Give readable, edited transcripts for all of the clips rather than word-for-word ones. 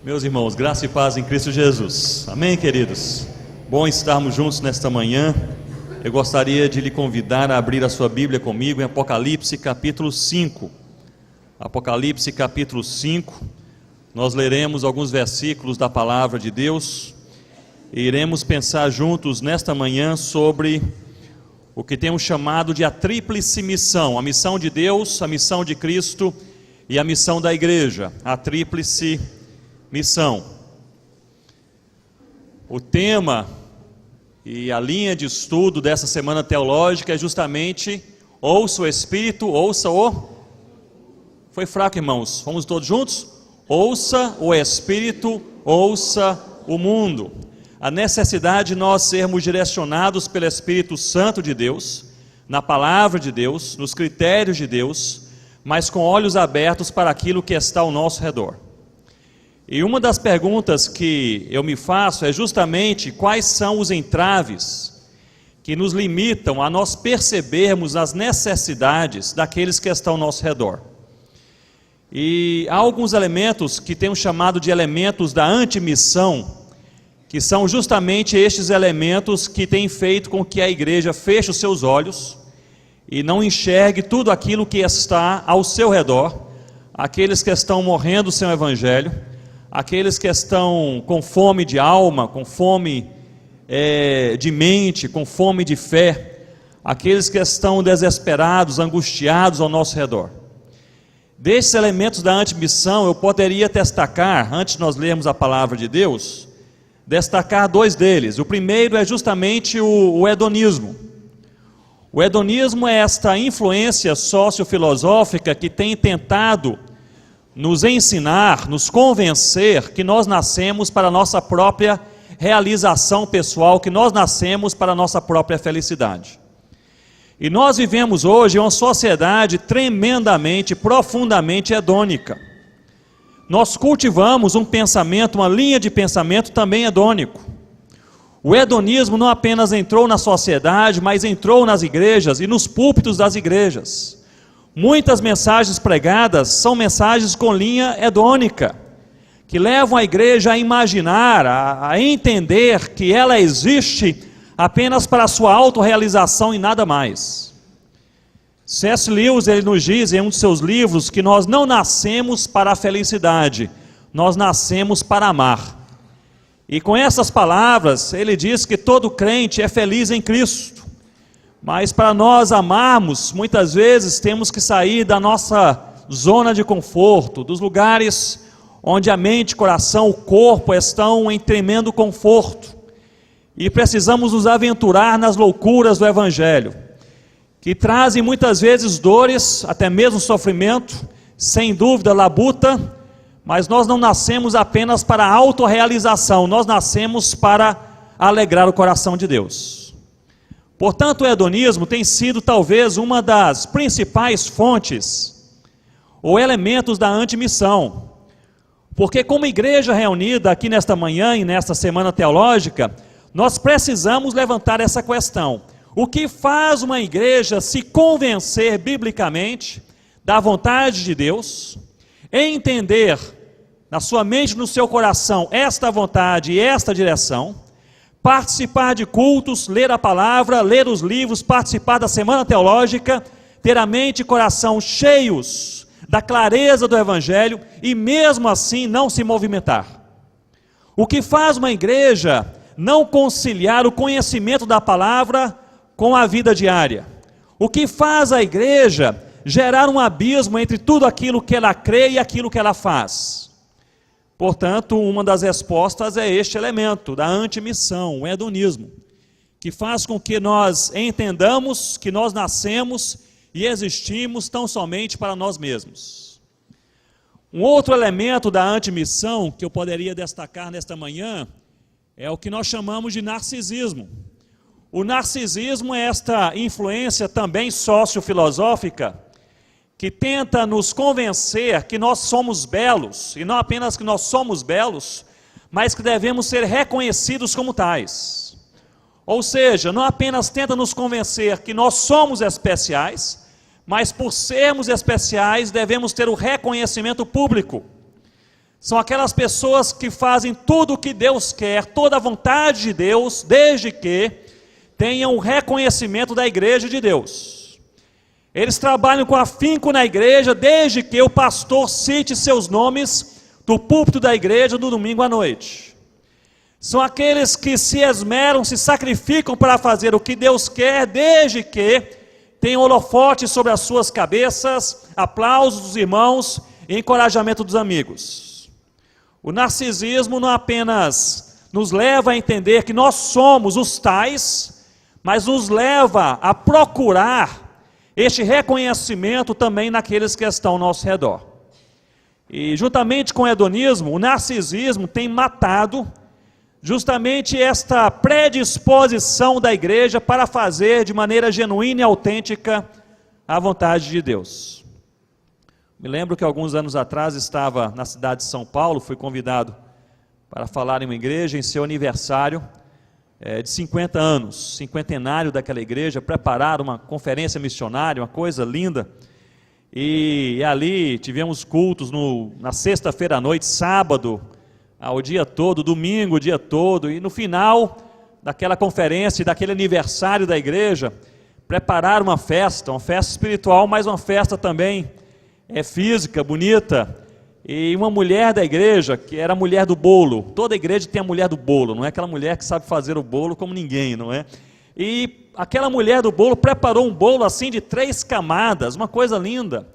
Meus irmãos, graça e paz em Cristo Jesus. Amém, queridos? Bom estarmos juntos nesta manhã. Eu gostaria de lhe convidar a abrir a sua Bíblia comigo em Apocalipse capítulo 5. Apocalipse capítulo 5. Nós leremos alguns versículos da palavra de Deus e iremos pensar juntos nesta manhã sobre o que temos chamado de a tríplice missão: a missão de Deus, a missão de Cristo e a missão da igreja. A tríplice missão. O tema e a linha de estudo dessa semana teológica é justamente: ouça o Espírito, ouça o... Foi fraco, irmãos? Vamos todos juntos? Ouça o Espírito, ouça o mundo. A necessidade de nós sermos direcionados pelo Espírito Santo de Deus, na palavra de Deus, nos critérios de Deus, mas com olhos abertos para aquilo que está ao nosso redor. E uma das perguntas que eu me faço é justamente quais são os entraves que nos limitam a nós percebermos as necessidades daqueles que estão ao nosso redor. E há alguns elementos que temos chamado de elementos da antimissão, que são justamente estes elementos que têm feito com que a igreja feche os seus olhos e não enxergue tudo aquilo que está ao seu redor, aqueles que estão morrendo sem o evangelho, aqueles que estão com fome de alma, com fome de mente, com fome de fé, aqueles que estão desesperados, angustiados ao nosso redor. Desses elementos da antimissão, eu poderia destacar, antes de nós lermos a palavra de Deus, destacar dois deles. O primeiro é justamente o hedonismo. O hedonismo é esta influência sociofilosófica que tem tentado nos ensinar, nos convencer que nós nascemos para a nossa própria realização pessoal, que nós nascemos para a nossa própria felicidade. E nós vivemos hoje em uma sociedade tremendamente, profundamente hedônica. Nós cultivamos um pensamento, uma linha de pensamento também hedônico. O hedonismo não apenas entrou na sociedade, mas entrou nas igrejas e nos púlpitos das igrejas. Muitas mensagens pregadas são mensagens com linha hedônica, que levam a igreja a imaginar, a entender que ela existe apenas para a sua autorrealização e nada mais. C.S. Lewis, ele nos diz em um de seus livros que nós não nascemos para a felicidade, nós nascemos para amar. E com essas palavras, ele diz que todo crente é feliz em Cristo. Mas para nós amarmos, muitas vezes temos que sair da nossa zona de conforto, dos lugares onde a mente, o coração, o corpo estão em tremendo conforto. E precisamos nos aventurar nas loucuras do Evangelho, que trazem muitas vezes dores, até mesmo sofrimento, sem dúvida labuta, mas nós não nascemos apenas para a autorrealização, nós nascemos para alegrar o coração de Deus. Portanto, o hedonismo tem sido talvez uma das principais fontes ou elementos da antimissão, porque como igreja reunida aqui nesta manhã e nesta semana teológica, nós precisamos levantar essa questão: o que faz uma igreja se convencer biblicamente da vontade de Deus, entender na sua mente e no seu coração esta vontade e esta direção, participar de cultos, ler a palavra, ler os livros, participar da semana teológica, ter a mente e coração cheios da clareza do Evangelho e mesmo assim não se movimentar? O que faz uma igreja não conciliar o conhecimento da palavra com a vida diária? O que faz a igreja gerar um abismo entre tudo aquilo que ela crê e aquilo que ela faz? Portanto, uma das respostas é este elemento da antimissão, o hedonismo, que faz com que nós entendamos que nós nascemos e existimos tão somente para nós mesmos. Um outro elemento da antimissão que eu poderia destacar nesta manhã é o que nós chamamos de narcisismo. O narcisismo é esta influência também sociofilosófica que tenta nos convencer que nós somos belos, e não apenas que nós somos belos, mas que devemos ser reconhecidos como tais. Ou seja, não apenas tenta nos convencer que nós somos especiais, mas por sermos especiais devemos ter o reconhecimento público. São aquelas pessoas que fazem tudo o que Deus quer, toda a vontade de Deus, desde que tenham o reconhecimento da igreja de Deus. Eles trabalham com afinco na igreja, desde que o pastor cite seus nomes do púlpito da igreja no domingo à noite. São aqueles que se esmeram, se sacrificam para fazer o que Deus quer, desde que tenham holofote sobre as suas cabeças, aplausos dos irmãos e encorajamento dos amigos. O narcisismo não apenas nos leva a entender que nós somos os tais, mas nos leva a procurar este reconhecimento também naqueles que estão ao nosso redor. E juntamente com o hedonismo, o narcisismo tem matado justamente esta predisposição da igreja para fazer de maneira genuína e autêntica a vontade de Deus. Me lembro que alguns anos atrás estava na cidade de São Paulo, fui convidado para falar em uma igreja em seu aniversário de 50 anos, cinquentenário daquela igreja, prepararam uma conferência missionária, uma coisa linda, e ali tivemos cultos na sexta-feira à noite, sábado, o dia todo, domingo o dia todo, e no final daquela conferência, daquele aniversário da igreja, prepararam uma festa espiritual, mas uma festa também física, bonita, e uma mulher da igreja, que era a mulher do bolo. Toda igreja tem a mulher do bolo, não é aquela mulher que sabe fazer o bolo como ninguém, não é? E aquela mulher do bolo preparou um bolo assim de 3 camadas, uma coisa linda,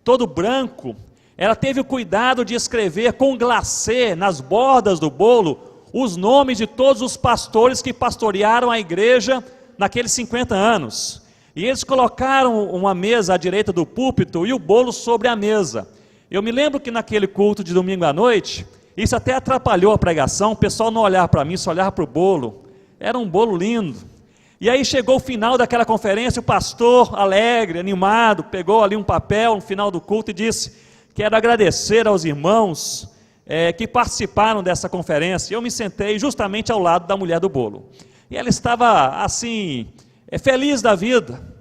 todo branco. Ela teve o cuidado de escrever com glacê nas bordas do bolo os nomes de todos os pastores que pastorearam a igreja naqueles 50 anos. E eles colocaram uma mesa à direita do púlpito e o bolo sobre a mesa. Eu me lembro que naquele culto de domingo à noite, isso até atrapalhou a pregação, o pessoal não olhava para mim, só olhava para o bolo. Era um bolo lindo. E aí chegou o final daquela conferência, o pastor, alegre, animado, pegou ali um papel no final do culto e disse: quero agradecer aos irmãos que participaram dessa conferência. Eu me sentei justamente ao lado da mulher do bolo. E ela estava assim, feliz da vida.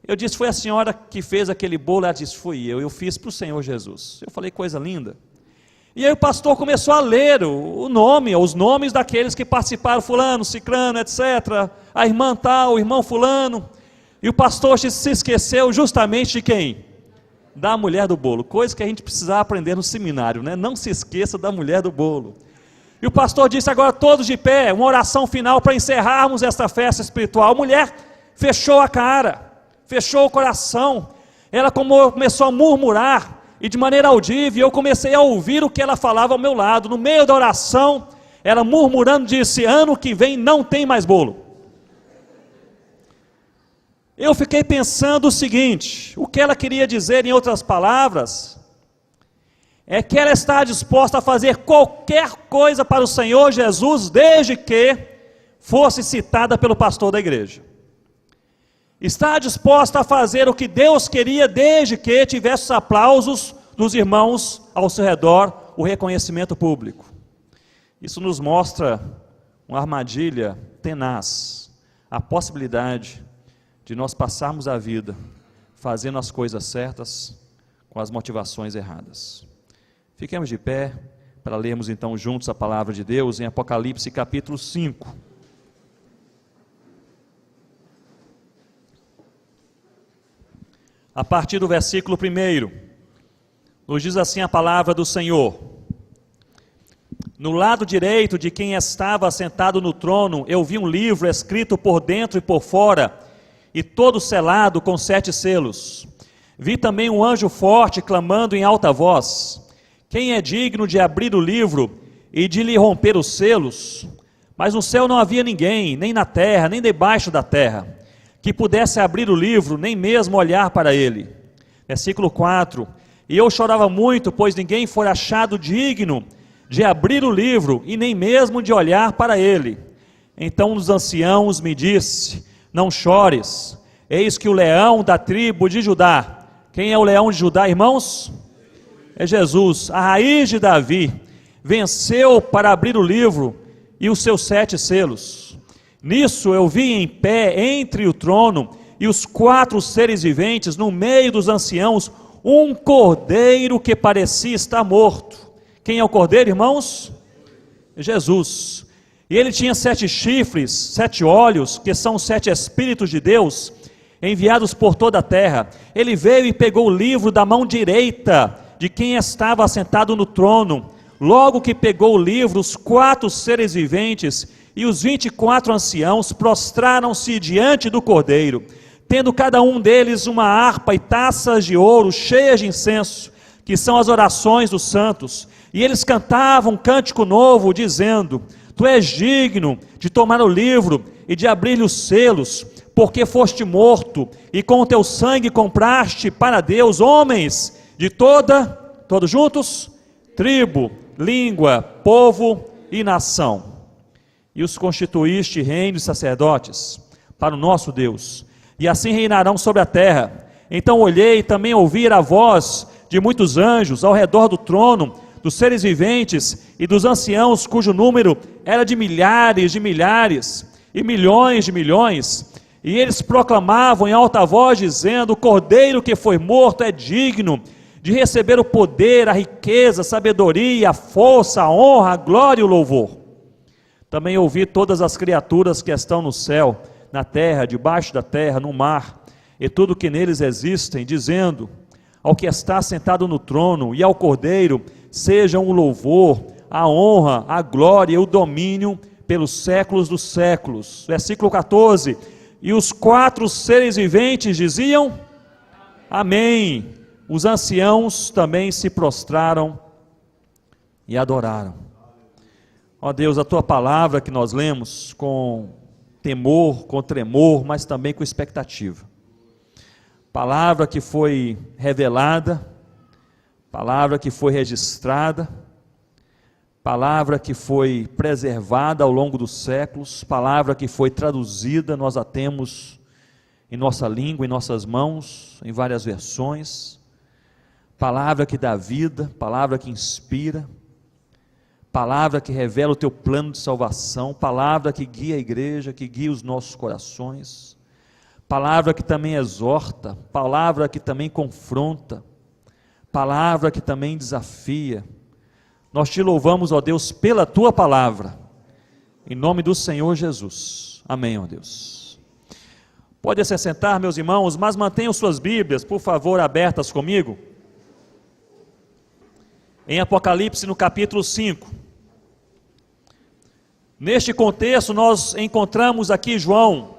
Eu disse: foi a senhora que fez aquele bolo? Ela disse: fui eu fiz para o Senhor Jesus. Eu falei: coisa linda. E aí o pastor começou a ler os nomes daqueles que participaram, fulano, ciclano, etc. A irmã tal, o irmão fulano. E o pastor se esqueceu justamente de quem? Da mulher do bolo, coisa que a gente precisava aprender no seminário, né? Não se esqueça da mulher do bolo. E o pastor disse: agora todos de pé, uma oração final para encerrarmos esta festa espiritual. A mulher fechou a cara, fechou o coração, ela começou a murmurar, e de maneira audível, eu comecei a ouvir o que ela falava ao meu lado. No meio da oração, ela murmurando disse: ano que vem não tem mais bolo. Eu fiquei pensando o seguinte: o que ela queria dizer, em outras palavras, é que ela está disposta a fazer qualquer coisa para o Senhor Jesus, desde que fosse citada pelo pastor da igreja. Está disposta a fazer o que Deus queria, desde que tivesse os aplausos dos irmãos ao seu redor, o reconhecimento público. Isso nos mostra uma armadilha tenaz, a possibilidade de nós passarmos a vida fazendo as coisas certas com as motivações erradas. Fiquemos de pé para lermos então juntos a palavra de Deus em Apocalipse capítulo 5. A partir do versículo 1, nos diz assim a palavra do Senhor: no lado direito de quem estava sentado no trono, eu vi um livro escrito por dentro e por fora, e todo selado com 7 selos. Vi também um anjo forte clamando em alta voz: quem é digno de abrir o livro e de lhe romper os selos? Mas no céu não havia ninguém, nem na terra, nem debaixo da terra, que pudesse abrir o livro, nem mesmo olhar para ele. Versículo 4: e eu chorava muito, pois ninguém foi achado digno de abrir o livro, e nem mesmo de olhar para ele. Então um dos anciãos me disse: não chores, eis que o leão da tribo de Judá. Quem é o leão de Judá, irmãos? É Jesus, a raiz de Davi, venceu para abrir o livro e os seus 7 selos. Nisso eu vi em pé entre o trono e os 4 seres viventes, no meio dos anciãos, um cordeiro que parecia estar morto, Quem é o cordeiro, irmãos? Jesus. E ele tinha 7 chifres, 7 olhos, que são os 7 Espíritos de Deus, enviados por toda a terra. Ele veio e pegou o livro da mão direita de quem estava assentado no trono. Logo que pegou o livro, os 4 seres viventes e os 24 anciãos prostraram-se diante do cordeiro, tendo cada um deles uma harpa e taças de ouro cheias de incenso, que são as orações dos santos. E eles cantavam um cântico novo, dizendo: Tu és digno de tomar o livro e de abrir-lhe os selos, porque foste morto, e com o teu sangue compraste para Deus homens de todos juntos, tribo, língua, povo e nação. E os constituíste reino e sacerdotes para o nosso Deus, e assim reinarão sobre a terra. Então olhei e também ouvi a voz de muitos anjos ao redor do trono, dos seres viventes e dos anciãos, cujo número era de milhares e milhões de milhões, e eles proclamavam em alta voz, dizendo: O cordeiro que foi morto é digno de receber o poder, a riqueza, a sabedoria, a força, a honra, a glória e o louvor. Também ouvi todas as criaturas que estão no céu, na terra, debaixo da terra, no mar, e tudo que neles existem, dizendo: Ao que está sentado no trono e ao Cordeiro, sejam o louvor, a honra, a glória e o domínio pelos séculos dos séculos. Versículo 14. E os 4 seres viventes diziam: Amém. Os anciãos também se prostraram e adoraram. Ó Deus, a Tua palavra que nós lemos com temor, com tremor, mas também com expectativa. Palavra que foi revelada, palavra que foi registrada, palavra que foi preservada ao longo dos séculos, palavra que foi traduzida, nós a temos em nossa língua, em nossas mãos, em várias versões. Palavra que dá vida, palavra que inspira, palavra que revela o teu plano de salvação, palavra que guia a igreja, que guia os nossos corações, palavra que também exorta, palavra que também confronta, palavra que também desafia. Nós te louvamos, ó Deus, pela tua palavra, em nome do Senhor Jesus. Amém, ó Deus. Pode se sentar, meus irmãos, mas mantenham suas Bíblias, por favor, abertas comigo, em Apocalipse, no capítulo 5. Neste contexto, nós encontramos aqui João.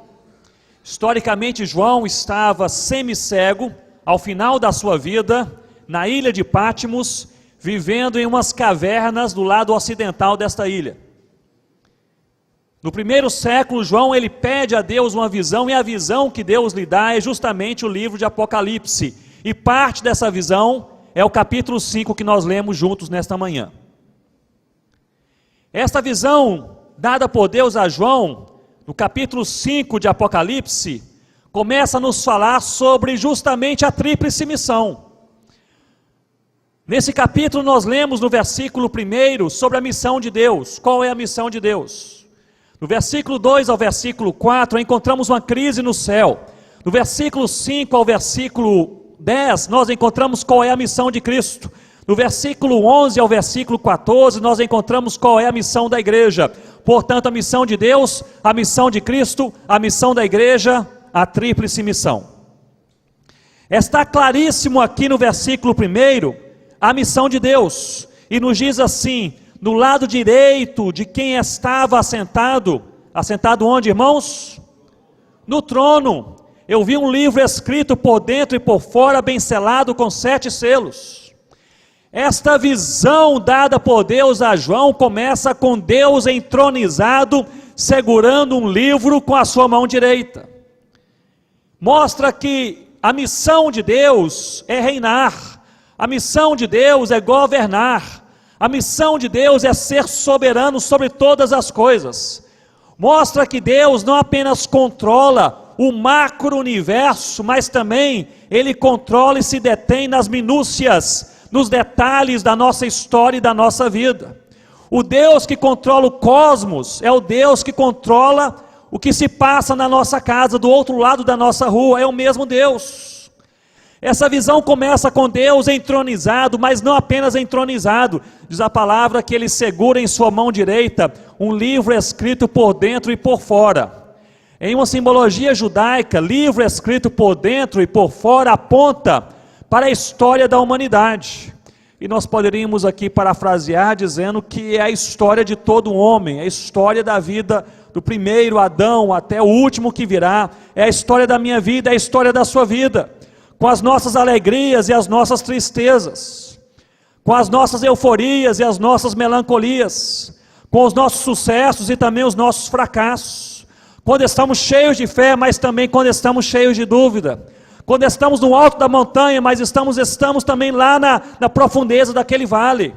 Historicamente, João estava semi-cego, ao final da sua vida, na ilha de Patmos, vivendo em umas cavernas do lado ocidental desta ilha. No primeiro século, João ele pede a Deus uma visão, e a visão que Deus lhe dá é justamente o livro de Apocalipse. E parte dessa visão é o capítulo 5 que nós lemos juntos nesta manhã. Esta visão dada por Deus a João, no capítulo 5 de Apocalipse, começa a nos falar sobre justamente a tríplice missão. Nesse capítulo nós lemos no versículo 1 sobre a missão de Deus. Qual é a missão de Deus? No versículo 2 ao versículo 4 encontramos uma crise no céu. No versículo 5 ao versículo 10 nós encontramos qual é a missão de Cristo. No versículo 11 ao versículo 14 nós encontramos qual é a missão da igreja. Portanto, a missão de Deus, a missão de Cristo, a missão da igreja, a tríplice missão. Está claríssimo aqui no versículo 1 a missão de Deus, e nos diz assim: no lado direito de quem estava assentado onde, irmãos? No trono. Eu vi um livro escrito por dentro e por fora, bem selado com 7 selos. Esta visão dada por Deus a João começa com Deus entronizado, segurando um livro com a sua mão direita. Mostra que a missão de Deus é reinar, a missão de Deus é governar, a missão de Deus é ser soberano sobre todas as coisas. Mostra que Deus não apenas controla o macro-universo, mas também Ele controla e se detém nas minúcias, nos detalhes da nossa história e da nossa vida. O Deus que controla o cosmos é o Deus que controla o que se passa na nossa casa, do outro lado da nossa rua, é o mesmo Deus. Essa visão começa com Deus entronizado, mas não apenas entronizado. Diz a palavra que ele segura em sua mão direita um livro escrito por dentro e por fora. Em uma simbologia judaica, livro escrito por dentro e por fora aponta para a história da humanidade. E nós poderíamos aqui parafrasear dizendo que é a história de todo homem, é a história da vida do primeiro Adão até o último que virá, é a história da minha vida, é a história da sua vida, com as nossas alegrias e as nossas tristezas, com as nossas euforias e as nossas melancolias, com os nossos sucessos e também os nossos fracassos, quando estamos cheios de fé, mas também quando estamos cheios de dúvida, quando estamos no alto da montanha, mas estamos também lá na profundeza daquele vale.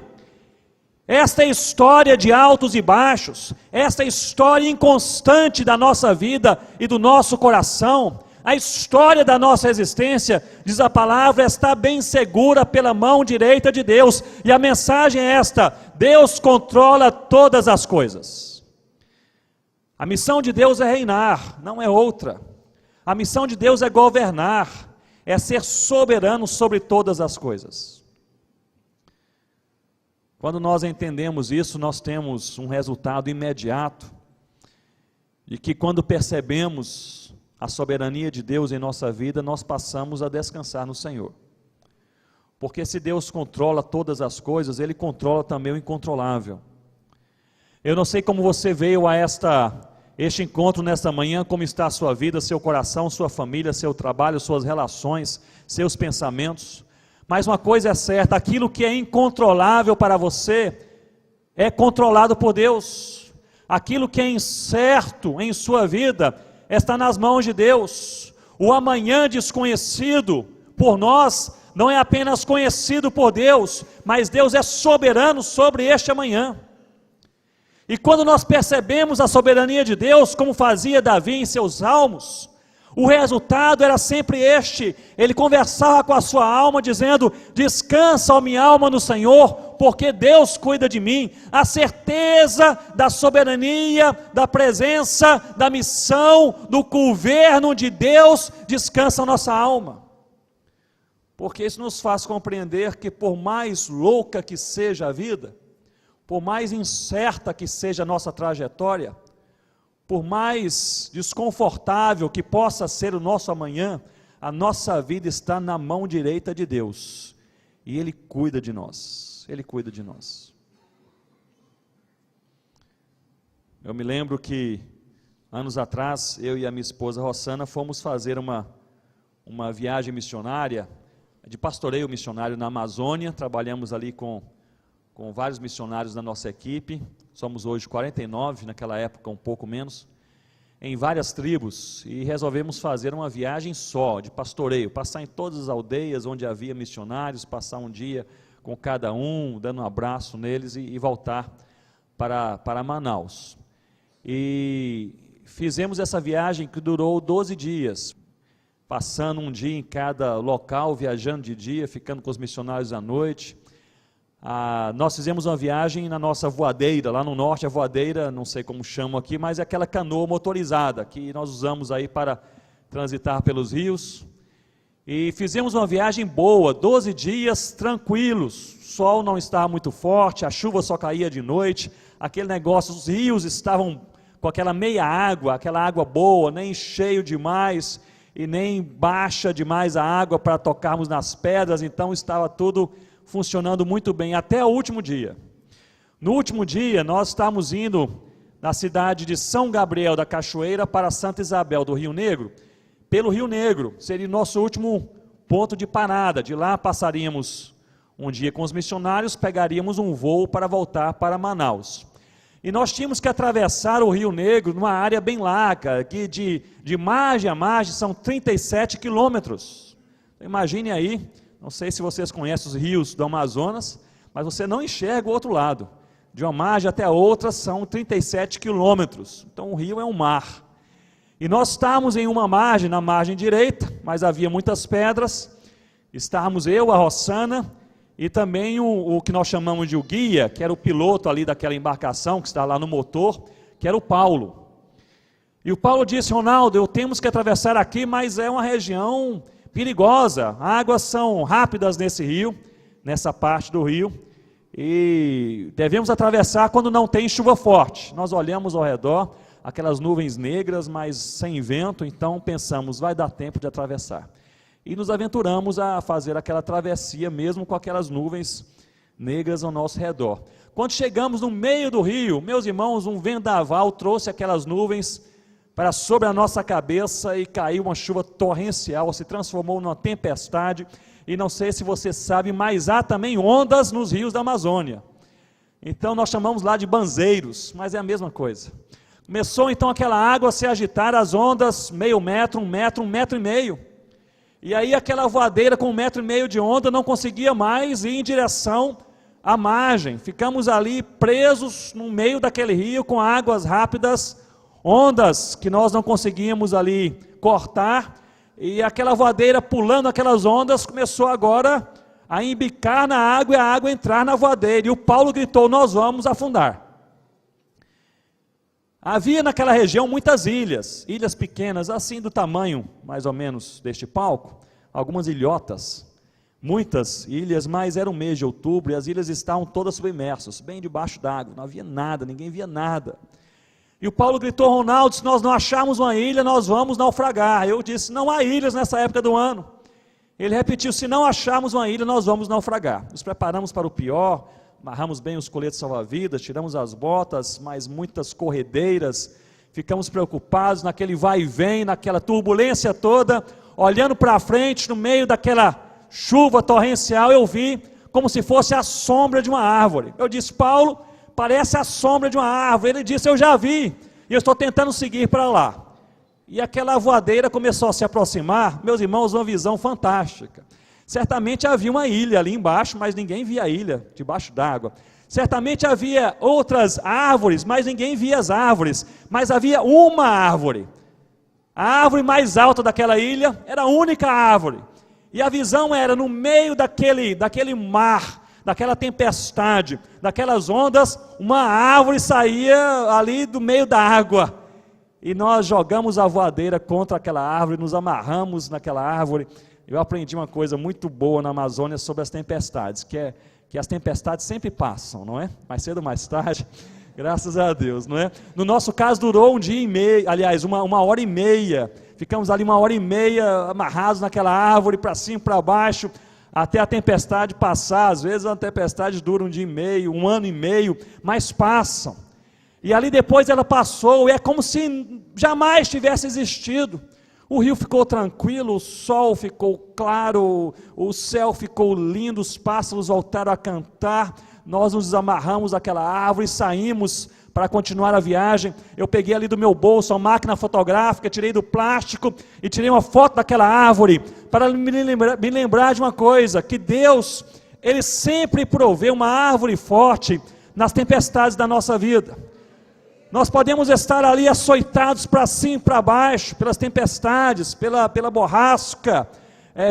Esta é a história de altos e baixos, esta é a história inconstante da nossa vida e do nosso coração, a história da nossa existência, diz a palavra, está bem segura pela mão direita de Deus, e a mensagem é esta: Deus controla todas as coisas. A missão de Deus é reinar, não é outra. A missão de Deus é governar, é ser soberano sobre todas as coisas. Quando nós entendemos isso, nós temos um resultado imediato, de que quando percebemos a soberania de Deus em nossa vida, nós passamos a descansar no Senhor. Porque se Deus controla todas as coisas, Ele controla também o incontrolável. Eu não sei como você veio a este encontro nesta manhã, como está a sua vida, seu coração, sua família, seu trabalho, suas relações, seus pensamentos. Mas uma coisa é certa, aquilo que é incontrolável para você, é controlado por Deus. Aquilo que é incerto em sua vida, está nas mãos de Deus. O amanhã desconhecido por nós, não é apenas conhecido por Deus, mas Deus é soberano sobre este amanhã. E quando nós percebemos a soberania de Deus, como fazia Davi em seus salmos, o resultado era sempre este: ele conversava com a sua alma dizendo: descansa, ó minha alma, no Senhor, porque Deus cuida de mim. A certeza da soberania, da presença, da missão, do governo de Deus descansa a nossa alma, porque isso nos faz compreender que por mais louca que seja a vida, por mais incerta que seja a nossa trajetória, por mais desconfortável que possa ser o nosso amanhã, a nossa vida está na mão direita de Deus, e Ele cuida de nós, Ele cuida de nós. Eu me lembro que, anos atrás, eu e a minha esposa Rossana fomos fazer uma viagem missionária, de pastoreio missionário na Amazônia. Trabalhamos ali com vários missionários da nossa equipe, somos hoje 49, naquela época um pouco menos, em várias tribos, e resolvemos fazer uma viagem só, de pastoreio, passar em todas as aldeias onde havia missionários, passar um dia com cada um, dando um abraço neles e voltar para Manaus. E fizemos essa viagem que durou 12 dias, passando um dia em cada local, viajando de dia, ficando com os missionários à noite. Nós fizemos uma viagem na nossa voadeira, lá no norte. A voadeira, não sei como chamam aqui, mas é aquela canoa motorizada, que nós usamos aí para transitar pelos rios, e fizemos uma viagem boa, 12 dias tranquilos, o sol não estava muito forte, a chuva só caía de noite, aquele negócio, os rios estavam com aquela meia água, aquela água boa, nem cheio demais, e nem baixa demais a água para tocarmos nas pedras, então estava tudo funcionando muito bem, até o último dia. No último dia, nós estávamos indo na cidade de São Gabriel da Cachoeira para Santa Isabel do Rio Negro, pelo Rio Negro, seria o nosso último ponto de parada. De lá passaríamos um dia com os missionários, pegaríamos um voo para voltar para Manaus. E nós tínhamos que atravessar o Rio Negro numa área bem larga, que de margem a margem são 37 quilômetros. Imagine aí, não sei se vocês conhecem os rios do Amazonas, mas você não enxerga o outro lado. De uma margem até a outra são 37 quilômetros. Então o rio é um mar. E nós estávamos em uma margem, na margem direita, mas havia muitas pedras. Estávamos eu, a Rossana, e também o que nós chamamos de o guia, que era o piloto ali daquela embarcação, que está lá no motor, que era o Paulo. E o Paulo disse: Ronaldo, temos que atravessar aqui, mas é uma região perigosa. Águas são rápidas nesse rio, nessa parte do rio, e devemos atravessar quando não tem chuva forte. Nós olhamos ao redor, aquelas nuvens negras, mas sem vento, então pensamos, vai dar tempo de atravessar. E nos aventuramos a fazer aquela travessia, mesmo com aquelas nuvens negras ao nosso redor. Quando chegamos no meio do rio, meus irmãos, um vendaval trouxe aquelas nuvens para sobre a nossa cabeça e caiu uma chuva torrencial, se transformou numa tempestade, e não sei se você sabe, mas há também ondas nos rios da Amazônia. Então nós chamamos lá de banzeiros, mas é a mesma coisa. Começou então aquela água a se agitar, as ondas, meio metro, 1,5 metro, e aí aquela voadeira com 1,5 metro de onda não conseguia mais ir em direção à margem. Ficamos ali presos no meio daquele rio com águas rápidas, ondas que nós não conseguíamos ali cortar, e aquela voadeira pulando aquelas ondas começou agora a embicar na água e a água entrar na voadeira, e o Paulo gritou, nós vamos afundar. Havia naquela região muitas ilhas pequenas, assim do tamanho mais ou menos deste palco, algumas ilhotas, muitas ilhas, mas era um mês de outubro e as ilhas estavam todas submersas, bem debaixo d'água, não havia nada, ninguém via nada. E o Paulo gritou, Ronaldo, se nós não acharmos uma ilha, nós vamos naufragar. Eu disse, não há ilhas nessa época do ano. Ele repetiu, se não acharmos uma ilha, nós vamos naufragar. Nos preparamos para o pior, amarramos bem os coletes salva-vidas, tiramos as botas, mas muitas corredeiras, ficamos preocupados naquele vai e vem, naquela turbulência toda, olhando para frente, no meio daquela chuva torrencial, eu vi como se fosse a sombra de uma árvore. Eu disse, Paulo, parece a sombra de uma árvore. Ele disse, eu já vi, e eu estou tentando seguir para lá. E aquela voadeira começou a se aproximar, meus irmãos, uma visão fantástica. Certamente havia uma ilha ali embaixo, mas ninguém via a ilha debaixo d'água. Certamente havia outras árvores, mas ninguém via as árvores. Mas havia uma árvore. A árvore mais alta daquela ilha era a única árvore. E a visão era no meio daquele mar, daquela tempestade, daquelas ondas, uma árvore saía ali do meio da água. E nós jogamos a voadeira contra aquela árvore, nos amarramos naquela árvore. Eu aprendi uma coisa muito boa na Amazônia sobre as tempestades, que as tempestades sempre passam, não é? Mais cedo ou mais tarde, graças a Deus, não é? No nosso caso durou um dia e meio, aliás, uma hora e meia, ficamos ali 1h30 amarrados naquela árvore, para cima e para baixo, até a tempestade passar. Às vezes a tempestade dura um dia e meio, 1 ano e meio, mas passam. E ali depois ela passou, e é como se jamais tivesse existido. O rio ficou tranquilo, o sol ficou claro, o céu ficou lindo, os pássaros voltaram a cantar, nós nos amarramos àquela árvore e saímos para continuar a viagem. Eu peguei ali do meu bolso a máquina fotográfica, tirei do plástico e tirei uma foto daquela árvore, para me lembrar de uma coisa, que Deus, Ele sempre provê uma árvore forte nas tempestades da nossa vida. Nós podemos estar ali açoitados para cima e para baixo, pelas tempestades, pela borrasca,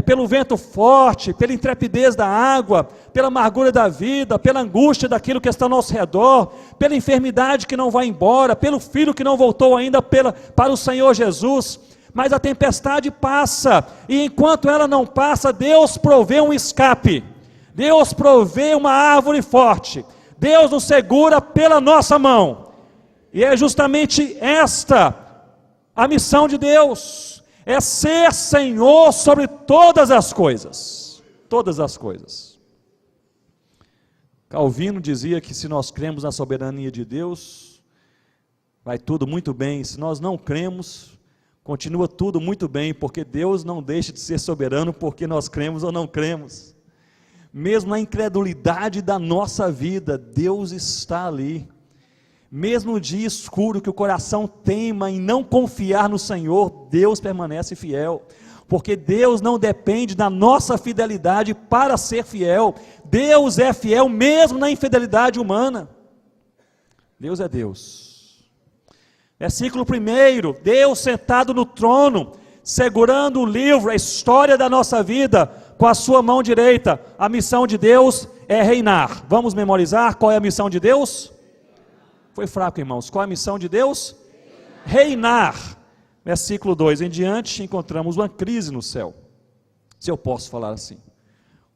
pelo vento forte, pela intrepidez da água, pela amargura da vida, pela angústia daquilo que está ao nosso redor, pela enfermidade que não vai embora, pelo filho que não voltou ainda para o Senhor Jesus. Mas a tempestade passa, e enquanto ela não passa, Deus provê um escape, Deus provê uma árvore forte, Deus nos segura pela nossa mão. E é justamente esta a missão de Deus, é ser Senhor sobre todas as coisas, todas as coisas. Calvino dizia que se nós cremos na soberania de Deus, vai tudo muito bem. Se nós não cremos, continua tudo muito bem, porque Deus não deixa de ser soberano porque nós cremos ou não cremos. Mesmo na incredulidade da nossa vida, Deus está ali. Mesmo no dia escuro que o coração teima em não confiar no Senhor, Deus permanece fiel, porque Deus não depende da nossa fidelidade para ser fiel. Deus é fiel mesmo na infidelidade humana. Deus é Deus. Versículo 1, Deus sentado no trono, segurando o livro, a história da nossa vida, com a sua mão direita. A missão de Deus é reinar. Vamos memorizar qual é a missão de Deus? Foi fraco, irmãos. Qual é a missão de Deus? Reinar. Versículo 2 em diante, encontramos uma crise no céu. se eu posso falar assim.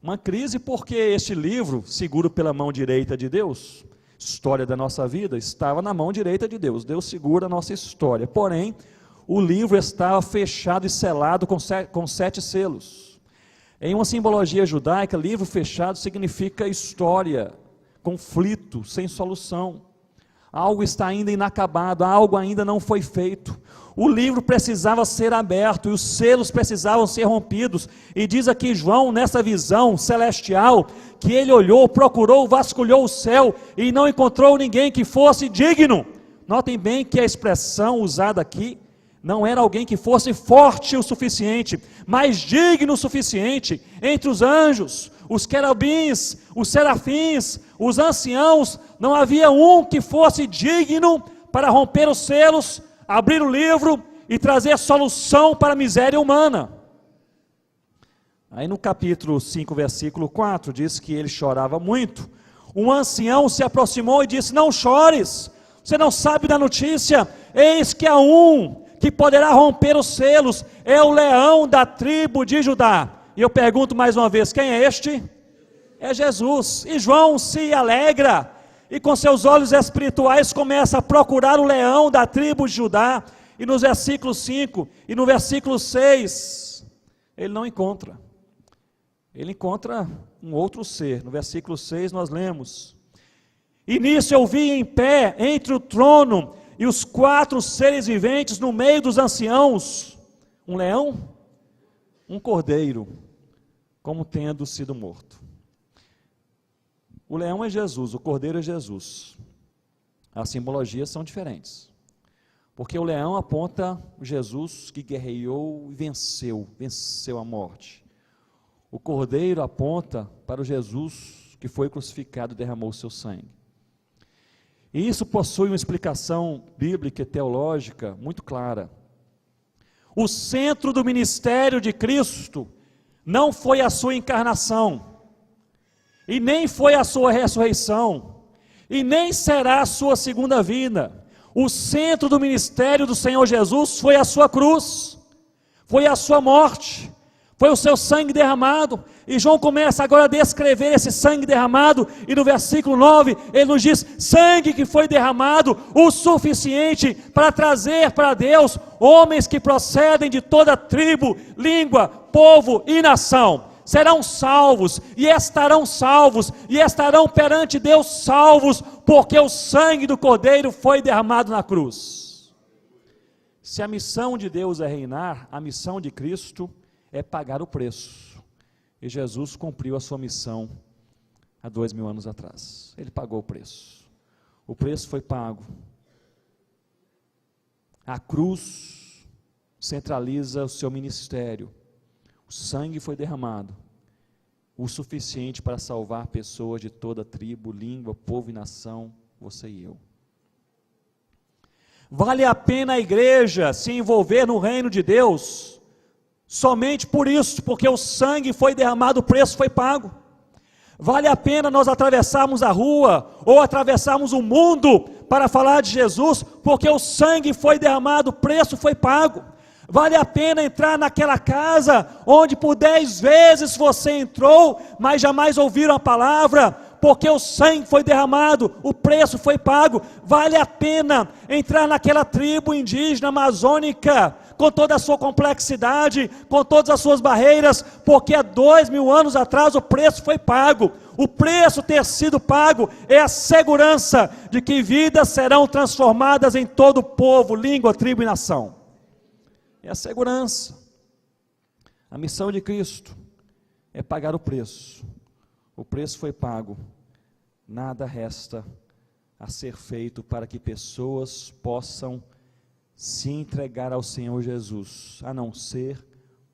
Uma crise porque este livro, seguro pela mão direita de Deus, história da nossa vida, estava na mão direita de Deus. Deus segura a nossa história. Porém, o livro estava fechado e selado com 7 selos. Em uma simbologia judaica, livro fechado significa história, conflito, sem solução. Algo está ainda inacabado, algo ainda não foi feito. O livro precisava ser aberto e os selos precisavam ser rompidos. E diz aqui João, nessa visão celestial, que ele olhou, procurou, vasculhou o céu e não encontrou ninguém que fosse digno. Notem bem que a expressão usada aqui não era alguém que fosse forte o suficiente, mas digno o suficiente. Entre os anjos, os querubins, os serafins, os anciãos, não havia um que fosse digno para romper os selos, abrir o livro e trazer solução para a miséria humana. Aí no capítulo 5, versículo 4, diz que ele chorava muito. Um ancião se aproximou e disse: não chores, você não sabe da notícia, eis que há um que poderá romper os selos, é o leão da tribo de Judá. E eu pergunto mais uma vez, quem é este? É Jesus. E João se alegra, e com seus olhos espirituais começa a procurar o leão da tribo de Judá, e nos versículos 5 e no versículo 6, ele não encontra. Ele encontra um outro ser. No versículo 6 nós lemos: e nisso eu vi em pé, entre o trono e os 4 seres viventes, no meio dos anciãos, um leão, um cordeiro, como tendo sido morto. O leão é Jesus, o cordeiro é Jesus. As simbologias são diferentes, porque o leão aponta Jesus que guerreou e venceu a morte. O cordeiro aponta para o Jesus que foi crucificado e derramou o seu sangue. E isso possui uma explicação bíblica e teológica muito clara. O centro do ministério de Cristo não foi a sua encarnação, e nem foi a sua ressurreição, e nem será a sua segunda vinda. O centro do ministério do Senhor Jesus foi a sua cruz, foi a sua morte, foi o seu sangue derramado. E João começa agora a descrever esse sangue derramado, e no versículo 9, ele nos diz: sangue que foi derramado, o suficiente para trazer para Deus homens que procedem de toda tribo, língua, povo e nação. Serão salvos, e estarão perante Deus salvos, porque o sangue do Cordeiro foi derramado na cruz. Se a missão de Deus é reinar, a missão de Cristo é pagar o preço. E Jesus cumpriu a sua missão há 2000 anos atrás. Ele pagou o preço. O preço foi pago. A cruz centraliza o seu ministério. O sangue foi derramado, o suficiente para salvar pessoas de toda tribo, língua, povo e nação, você e eu. Vale a pena a igreja se envolver no reino de Deus, somente por isso, porque o sangue foi derramado, o preço foi pago. Vale a pena nós atravessarmos a rua, ou atravessarmos o mundo, para falar de Jesus, porque o sangue foi derramado, o preço foi pago. Vale a pena entrar naquela casa, onde por 10 vezes você entrou, mas jamais ouviram a palavra, porque o sangue foi derramado, o preço foi pago. Vale a pena entrar naquela tribo indígena amazônica, com toda a sua complexidade, com todas as suas barreiras, porque há 2000 anos atrás o preço foi pago. O preço ter sido pago é a segurança de que vidas serão transformadas em todo o povo, língua, tribo e nação. É a segurança. A missão de Cristo é pagar o preço. O preço foi pago. Nada resta a ser feito para que pessoas possam se entregar ao Senhor Jesus, a não ser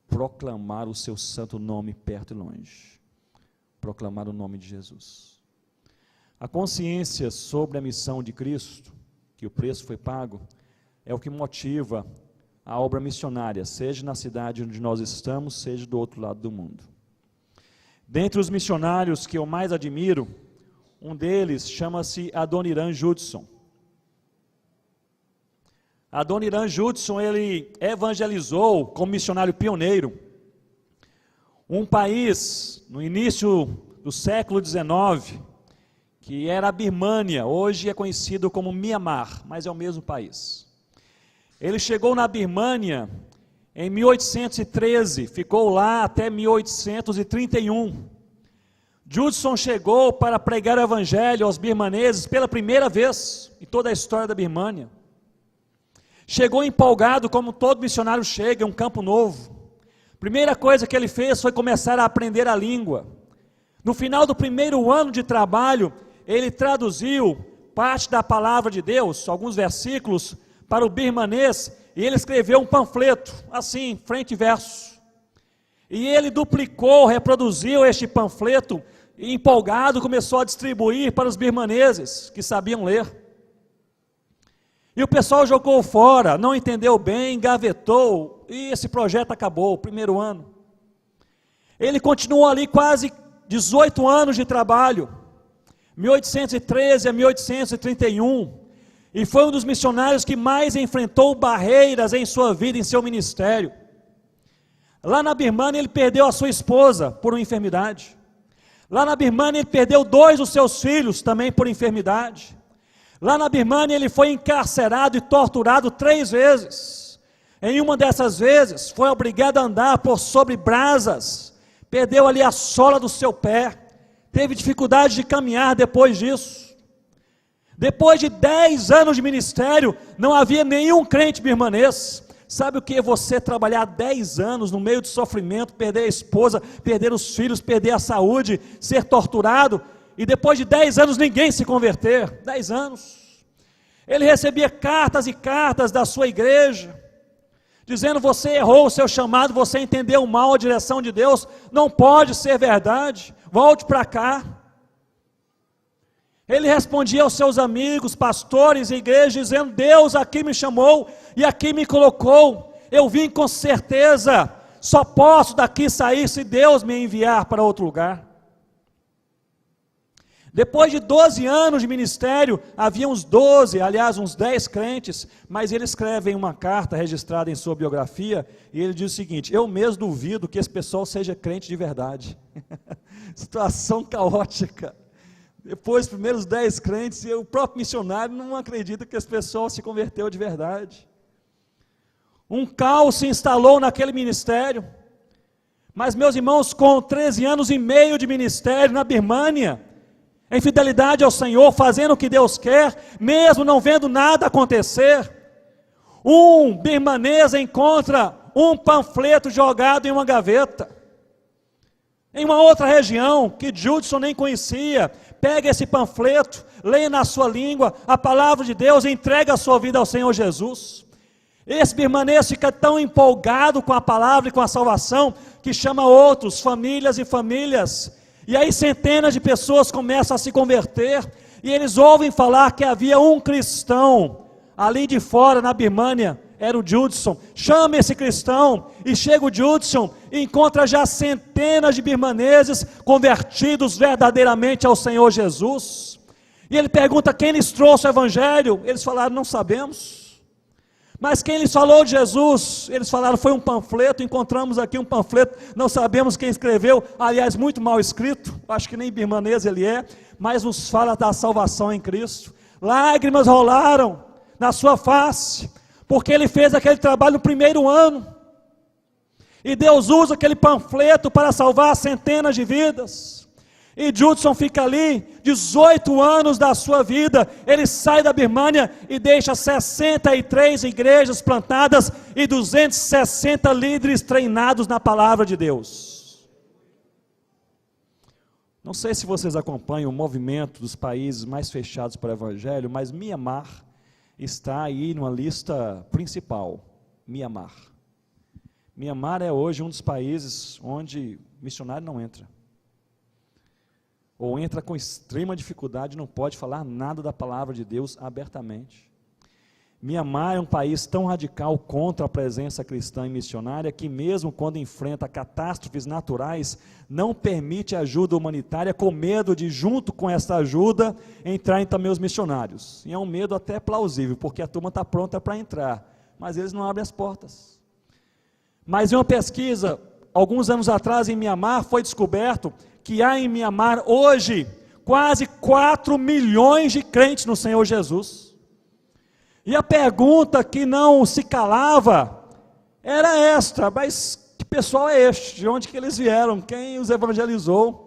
proclamar o seu santo nome perto e longe. Proclamar o nome de Jesus. A consciência sobre a missão de Cristo, que o preço foi pago, é o que motiva a obra missionária, seja na cidade onde nós estamos, seja do outro lado do mundo. Dentre os missionários que eu mais admiro, um deles chama-se Adoniram Judson. Adoniram Judson, ele evangelizou como missionário pioneiro Um país, no início do século XIX, que era a Birmânia, hoje é conhecido como Mianmar, mas é o mesmo país. Ele chegou na Birmânia em 1813, ficou lá até 1831. Judson chegou para pregar o evangelho aos birmaneses pela primeira vez em toda a história da Birmânia. Chegou empolgado, como todo missionário chega, em um campo novo. Primeira coisa que ele fez foi começar a aprender a língua. No final do primeiro ano de trabalho, ele traduziu parte da palavra de Deus, alguns versículos, para o birmanês, e ele escreveu um panfleto, assim, frente e verso. E ele duplicou, reproduziu este panfleto, e empolgado começou a distribuir para os birmaneses, que sabiam ler. E o pessoal jogou fora, não entendeu bem, engavetou, e esse projeto acabou, o primeiro ano. Ele continuou ali quase 18 anos de trabalho, 1813 a 1831, e foi um dos missionários que mais enfrentou barreiras em sua vida, em seu ministério. Lá na Birmânia ele perdeu a sua esposa por uma enfermidade. Lá na Birmânia ele perdeu 2 dos seus filhos também por enfermidade. Lá na Birmânia ele foi encarcerado e torturado 3 vezes. Em uma dessas vezes foi obrigado a andar por sobre brasas, perdeu ali a sola do seu pé, teve dificuldade de caminhar depois disso. Depois de 10 anos de ministério, não havia nenhum crente birmanês. Sabe o que é você trabalhar 10 anos no meio de sofrimento, perder a esposa, perder os filhos, perder a saúde, ser torturado, e depois de 10 anos ninguém se converter? 10 anos. Ele recebia cartas e cartas da sua igreja, dizendo: você errou o seu chamado, você entendeu mal a direção de Deus, não pode ser verdade, volte para cá. Ele respondia aos seus amigos, pastores e igrejas, dizendo: Deus aqui me chamou e aqui me colocou, eu vim com certeza, só posso daqui sair se Deus me enviar para outro lugar. Depois de 12 anos de ministério, havia uns 10 crentes, mas ele escreve em uma carta registrada em sua biografia, e ele diz o seguinte: eu mesmo duvido que esse pessoal seja crente de verdade. Situação caótica. Depois, os primeiros 10 crentes, e o próprio missionário não acredita que esse pessoal se converteu de verdade. Um caos se instalou naquele ministério. Mas, meus irmãos, com 13 anos e meio de ministério na Birmânia, em fidelidade ao Senhor, fazendo o que Deus quer, mesmo não vendo nada acontecer, um birmanês encontra um panfleto jogado em uma gaveta, em uma outra região, que Judson nem conhecia. Pega esse panfleto, leia na sua língua a palavra de Deus e entrega a sua vida ao Senhor Jesus. Esse birmanês fica tão empolgado com a palavra e com a salvação, que chama outros, famílias e famílias, e aí centenas de pessoas começam a se converter, e eles ouvem falar que havia um cristão ali de fora na Birmânia, era o Judson. Chama esse cristão, e chega o Judson e encontra já centenas de birmaneses convertidos verdadeiramente ao Senhor Jesus. E ele pergunta: quem lhes trouxe o evangelho? Eles falaram: não sabemos. Mas quem lhes falou de Jesus? Eles falaram: foi um panfleto, encontramos aqui um panfleto, não sabemos quem escreveu, aliás, muito mal escrito, acho que nem birmanês ele é, mas nos fala da salvação em Cristo. Lágrimas rolaram na sua face, porque ele fez aquele trabalho no primeiro ano, e Deus usa aquele panfleto para salvar centenas de vidas. E Judson fica ali 18 anos da sua vida. Ele sai da Birmânia e deixa 63 igrejas plantadas e 260 líderes treinados na palavra de Deus. Não sei se vocês acompanham o movimento dos países mais fechados para o evangelho, mas Mianmar está aí numa lista principal. Mianmar é hoje um dos países onde missionário não entra, ou entra com extrema dificuldade, não pode falar nada da palavra de Deus abertamente. Mianmar é um país tão radical contra a presença cristã e missionária, que mesmo quando enfrenta catástrofes naturais, não permite ajuda humanitária, com medo de, junto com essa ajuda, entrarem também os missionários. E é um medo até plausível, porque a turma está pronta para entrar, mas eles não abrem as portas. Mas em uma pesquisa alguns anos atrás em Mianmar, foi descoberto que há em Mianmar hoje quase 4 milhões de crentes no Senhor Jesus. E a pergunta que não se calava era esta: mas que pessoal é este? De onde que eles vieram? Quem os evangelizou?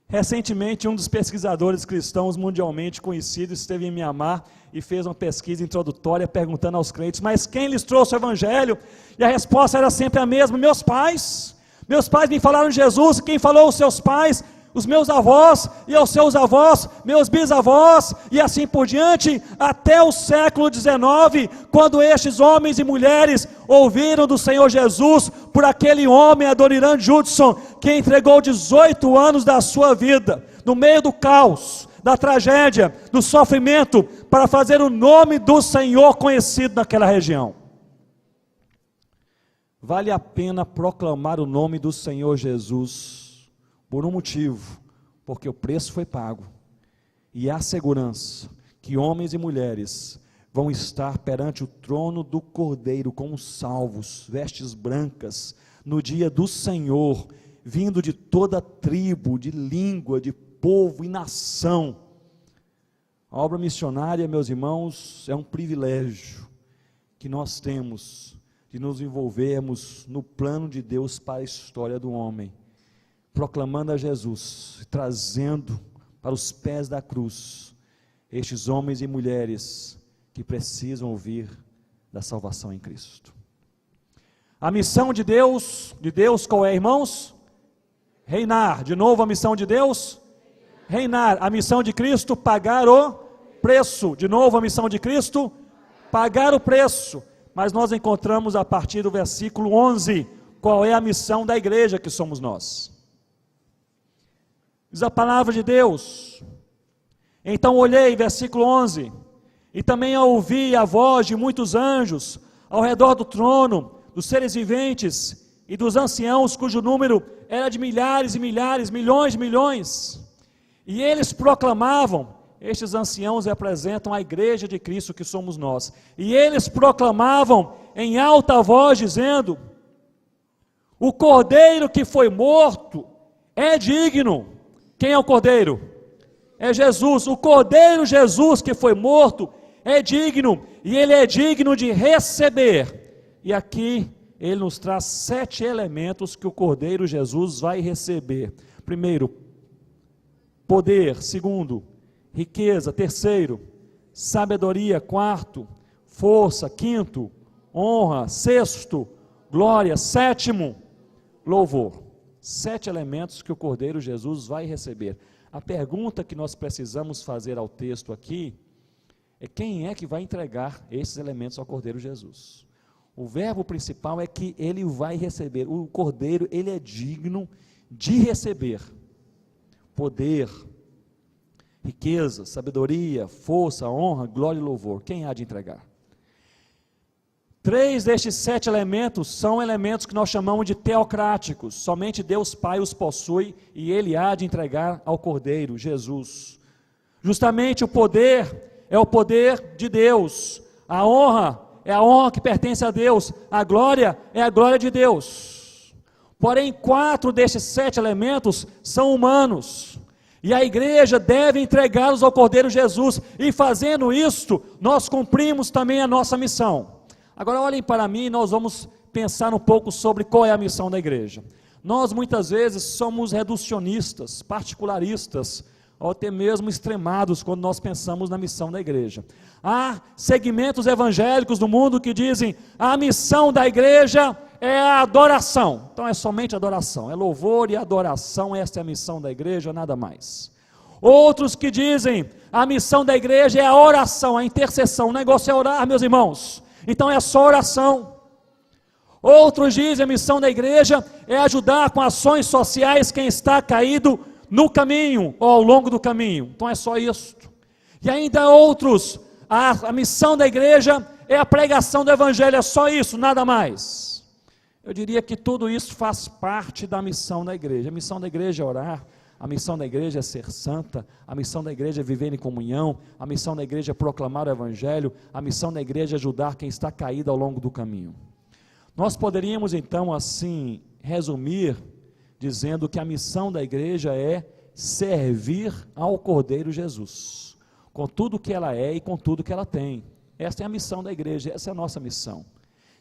Recentemente, um dos pesquisadores cristãos mundialmente conhecidos esteve em Mianmar e fez uma pesquisa introdutória perguntando aos crentes: mas quem lhes trouxe o evangelho? E a resposta era sempre a mesma: meus pais me falaram de Jesus. Quem falou? Os seus pais, os meus avós, e aos seus avós, meus bisavós, e assim por diante, até o século XIX, quando estes homens e mulheres ouviram do Senhor Jesus, por aquele homem, Adoniran Judson, que entregou 18 anos da sua vida, no meio do caos, da tragédia, do sofrimento, para fazer o nome do Senhor conhecido naquela região. Vale a pena proclamar o nome do Senhor Jesus, por um motivo: porque o preço foi pago, e há segurança que homens e mulheres vão estar perante o trono do Cordeiro como salvos, vestes brancas, no dia do Senhor, vindo de toda tribo, de língua, de povo e nação. A obra missionária, meus irmãos, é um privilégio que nós temos de nos envolvermos no plano de Deus para a história do homem, proclamando a Jesus, trazendo para os pés da cruz estes homens e mulheres que precisam ouvir da salvação em Cristo. A missão de Deus qual é, irmãos? Reinar. De novo, a missão de Deus? Reinar. A missão de Cristo? Pagar o preço. De novo, a missão de Cristo? Pagar o preço. Mas nós encontramos a partir do versículo 11, qual é a missão da igreja que somos nós. Diz a palavra de Deus: então olhei, versículo 11, e também ouvi a voz de muitos anjos ao redor do trono, dos seres viventes e dos anciãos, cujo número era de milhares e milhares, milhões de milhões, e eles proclamavam. Estes anciãos representam a igreja de Cristo que somos nós, e eles proclamavam em alta voz, dizendo: o Cordeiro que foi morto é digno. Quem é o Cordeiro? É Jesus. O Cordeiro Jesus que foi morto é digno, e ele é digno de receber. E aqui ele nos traz 7 elementos que o Cordeiro Jesus vai receber. Primeiro, poder. Segundo, riqueza. Terceiro, sabedoria. Quarto, força. Quinto, honra. Sexto, glória. Sétimo, louvor. 7 elementos que o Cordeiro Jesus vai receber. A pergunta que nós precisamos fazer ao texto aqui é: quem é que vai entregar esses elementos ao Cordeiro Jesus? O verbo principal é que ele vai receber. O Cordeiro, ele é digno de receber poder, riqueza, sabedoria, força, honra, glória e louvor. Quem há de entregar? 3 destes 7 elementos são elementos que nós chamamos de teocráticos. Somente Deus Pai os possui, e Ele há de entregar ao Cordeiro, Jesus. Justamente o poder é o poder de Deus, a honra é a honra que pertence a Deus, a glória é a glória de Deus. Porém, 4 destes 7 elementos são humanos, e a igreja deve entregá-los ao Cordeiro Jesus, e fazendo isto, nós cumprimos também a nossa missão. Agora olhem para mim, nós vamos pensar um pouco sobre qual é a missão da igreja. Nós muitas vezes somos reducionistas, particularistas, ou até mesmo extremados quando nós pensamos na missão da igreja. Há segmentos evangélicos do mundo que dizem: a missão da igreja é a adoração. Então é somente adoração, é louvor e adoração, esta é a missão da igreja, nada mais. Outros que dizem: a missão da igreja é a oração, a intercessão. O negócio é orar, meus irmãos, então é só oração. Outros dizem: a missão da igreja é ajudar com ações sociais quem está caído no caminho, ou ao longo do caminho, então é só isso. E ainda outros: a missão da igreja é a pregação do evangelho, é só isso, nada mais. Eu diria que tudo isso faz parte da missão da igreja. A missão da igreja é orar, a missão da igreja é ser santa, a missão da igreja é viver em comunhão, a missão da igreja é proclamar o evangelho, a missão da igreja é ajudar quem está caído ao longo do caminho. Nós poderíamos então assim resumir dizendo que a missão da igreja é servir ao Cordeiro Jesus, com tudo que ela é e com tudo que ela tem. Essa é a missão da igreja, essa é a nossa missão.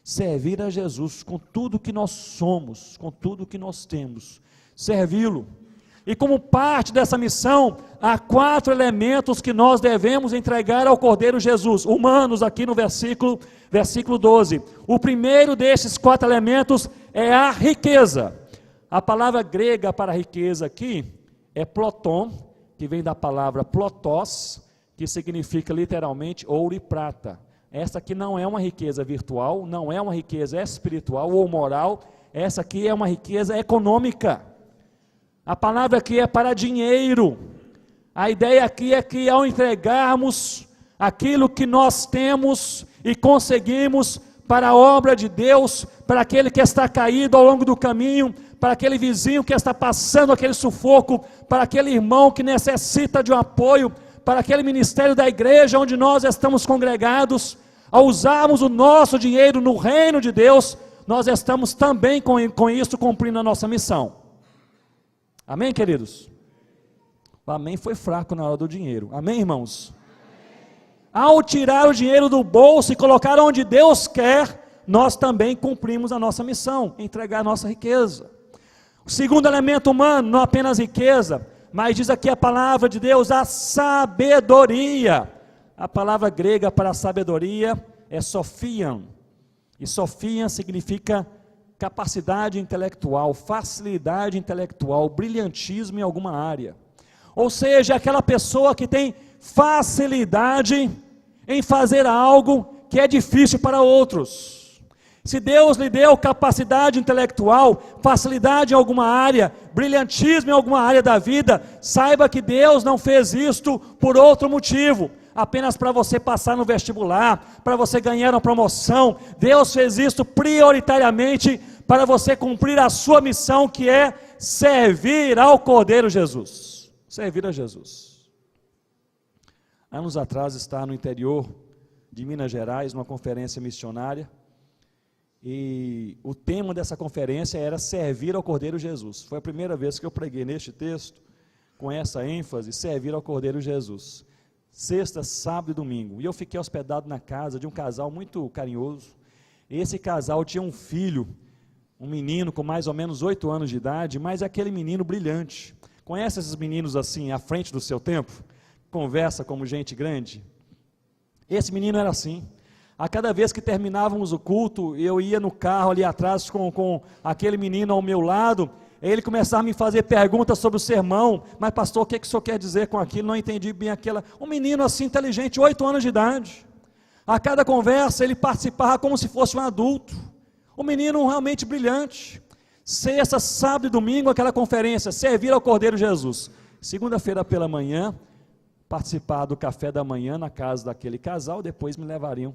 Servir a Jesus com tudo que nós somos, com tudo que nós temos, servi-lo. E como parte dessa missão, há 4 elementos que nós devemos entregar ao Cordeiro Jesus, humanos, aqui no versículo 12. O primeiro desses 4 elementos é a riqueza. A palavra grega para riqueza aqui é ploton, que vem da palavra plotos, que significa literalmente ouro e prata. Essa aqui não é uma riqueza virtual, não é uma riqueza espiritual ou moral, essa aqui é uma riqueza econômica. A palavra aqui é para dinheiro. A ideia aqui é que ao entregarmos aquilo que nós temos e conseguimos para a obra de Deus, para aquele que está caído ao longo do caminho, para aquele vizinho que está passando aquele sufoco, para aquele irmão que necessita de um apoio, para aquele ministério da igreja onde nós estamos congregados, ao usarmos o nosso dinheiro no reino de Deus, nós estamos também com isso cumprindo a nossa missão. Amém, queridos? O amém foi fraco na hora do dinheiro. Amém, irmãos? Ao tirar o dinheiro do bolso e colocar onde Deus quer, nós também cumprimos a nossa missão, entregar a nossa riqueza. O segundo elemento humano, não apenas riqueza, mas diz aqui a palavra de Deus, a sabedoria. A palavra grega para sabedoria é sophian, e sophian significa capacidade intelectual, facilidade intelectual, brilhantismo em alguma área. Ou seja, aquela pessoa que tem facilidade em fazer algo que é difícil para outros. Se Deus lhe deu capacidade intelectual, facilidade em alguma área, brilhantismo em alguma área da vida, saiba que Deus não fez isto por outro motivo, apenas para você passar no vestibular, para você ganhar uma promoção. Deus fez isto prioritariamente para você cumprir a sua missão, que é servir ao Cordeiro Jesus. Servir a Jesus. Anos atrás, estava no interior de Minas Gerais, numa conferência missionária, e o tema dessa conferência era servir ao Cordeiro Jesus. Foi a primeira vez que eu preguei neste texto, com essa ênfase, servir ao Cordeiro Jesus. Sexta, sábado e domingo. E eu fiquei hospedado na casa de um casal muito carinhoso. Esse casal tinha um filho, um menino com mais ou menos 8 anos de idade, mas aquele menino brilhante. Conhece esses meninos assim, à frente do seu tempo? Conversa como gente grande? Esse menino era assim. A cada vez que terminávamos o culto, eu ia no carro ali atrás com aquele menino ao meu lado, ele começava a me fazer perguntas sobre o sermão. Mas pastor, o que o senhor quer dizer com aquilo? Não entendi bem aquela. Um menino assim inteligente, 8 anos de idade. A cada conversa ele participava como se fosse um adulto. Um menino realmente brilhante. Sexta, sábado e domingo, aquela conferência, servir ao Cordeiro Jesus. Segunda-feira pela manhã, participar do café da manhã na casa daquele casal, depois me levariam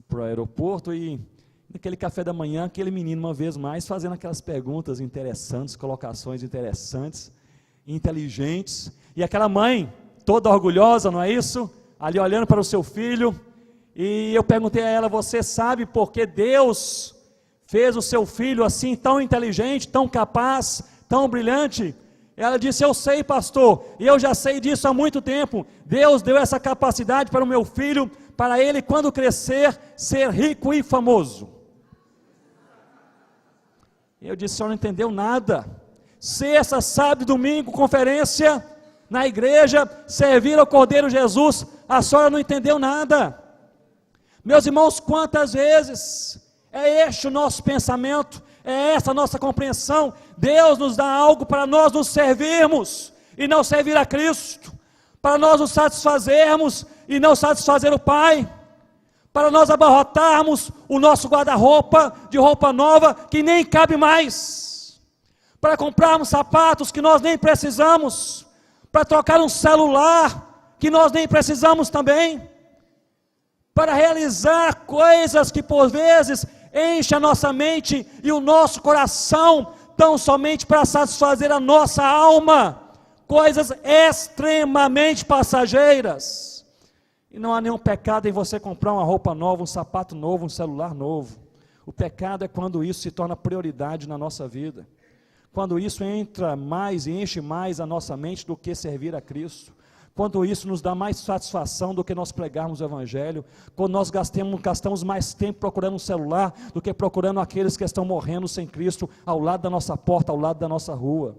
para o aeroporto, e naquele café da manhã, aquele menino uma vez mais, fazendo aquelas perguntas interessantes, colocações interessantes, inteligentes, e aquela mãe, toda orgulhosa, não é isso? Ali olhando para o seu filho, e eu perguntei a ela, você sabe por que Deus fez o seu filho assim, tão inteligente, tão capaz, tão brilhante? Ela disse, eu sei, pastor, e eu já sei disso há muito tempo. Deus deu essa capacidade para o meu filho, para ele, quando crescer, ser rico e famoso. Eu disse, o senhor não entendeu nada. Sexta, sábado e domingo, conferência na igreja, servir ao Cordeiro Jesus, a senhora não entendeu nada. Meus irmãos, quantas vezes é este o nosso pensamento, é essa a nossa compreensão? Deus nos dá algo para nós nos servirmos e não servir a Cristo, para nós nos satisfazermos e não satisfazer o Pai, para nós abarrotarmos o nosso guarda-roupa de roupa nova que nem cabe mais, para comprarmos sapatos que nós nem precisamos, para trocar um celular que nós nem precisamos também, para realizar coisas que por vezes enchem a nossa mente e o nosso coração, tão somente para satisfazer a nossa alma, coisas extremamente passageiras. E não há nenhum pecado em você comprar uma roupa nova, um sapato novo, um celular novo. O pecado é quando isso se torna prioridade na nossa vida. Quando isso entra mais e enche mais a nossa mente do que servir a Cristo. Quando isso nos dá mais satisfação do que nós pregarmos o Evangelho. Quando nós gastamos mais tempo procurando um celular do que procurando aqueles que estão morrendo sem Cristo ao lado da nossa porta, ao lado da nossa rua.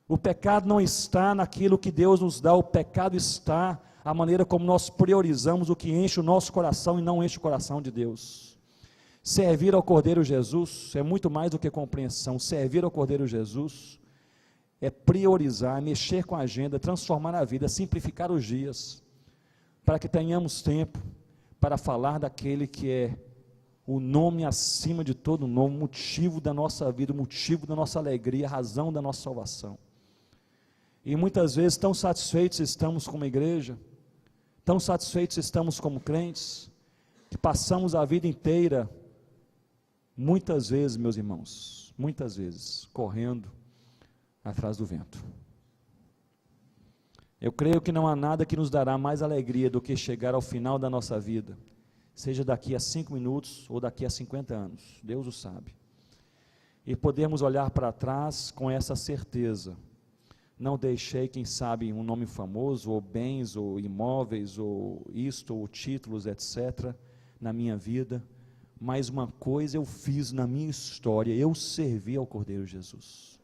O pecado não está naquilo que Deus nos dá, o pecado está a maneira como nós priorizamos o que enche o nosso coração e não enche o coração de Deus. Servir ao Cordeiro Jesus é muito mais do que compreensão. Servir ao Cordeiro Jesus é priorizar, mexer com a agenda, transformar a vida, simplificar os dias, para que tenhamos tempo para falar daquele que é o nome acima de todo nome, motivo da nossa vida, motivo da nossa alegria, razão da nossa salvação. E muitas vezes tão satisfeitos estamos como igreja, tão satisfeitos estamos como crentes, que passamos a vida inteira, muitas vezes, meus irmãos, muitas vezes, correndo atrás do vento. Eu creio que não há nada que nos dará mais alegria do que chegar ao final da nossa vida, seja daqui a 5 minutos ou daqui a 50 anos, Deus o sabe, e podermos olhar para trás com essa certeza: não deixei, quem sabe, um nome famoso, ou bens, ou imóveis, ou isto, ou títulos, etc., na minha vida, mas uma coisa eu fiz na minha história: eu servi ao Cordeiro Jesus.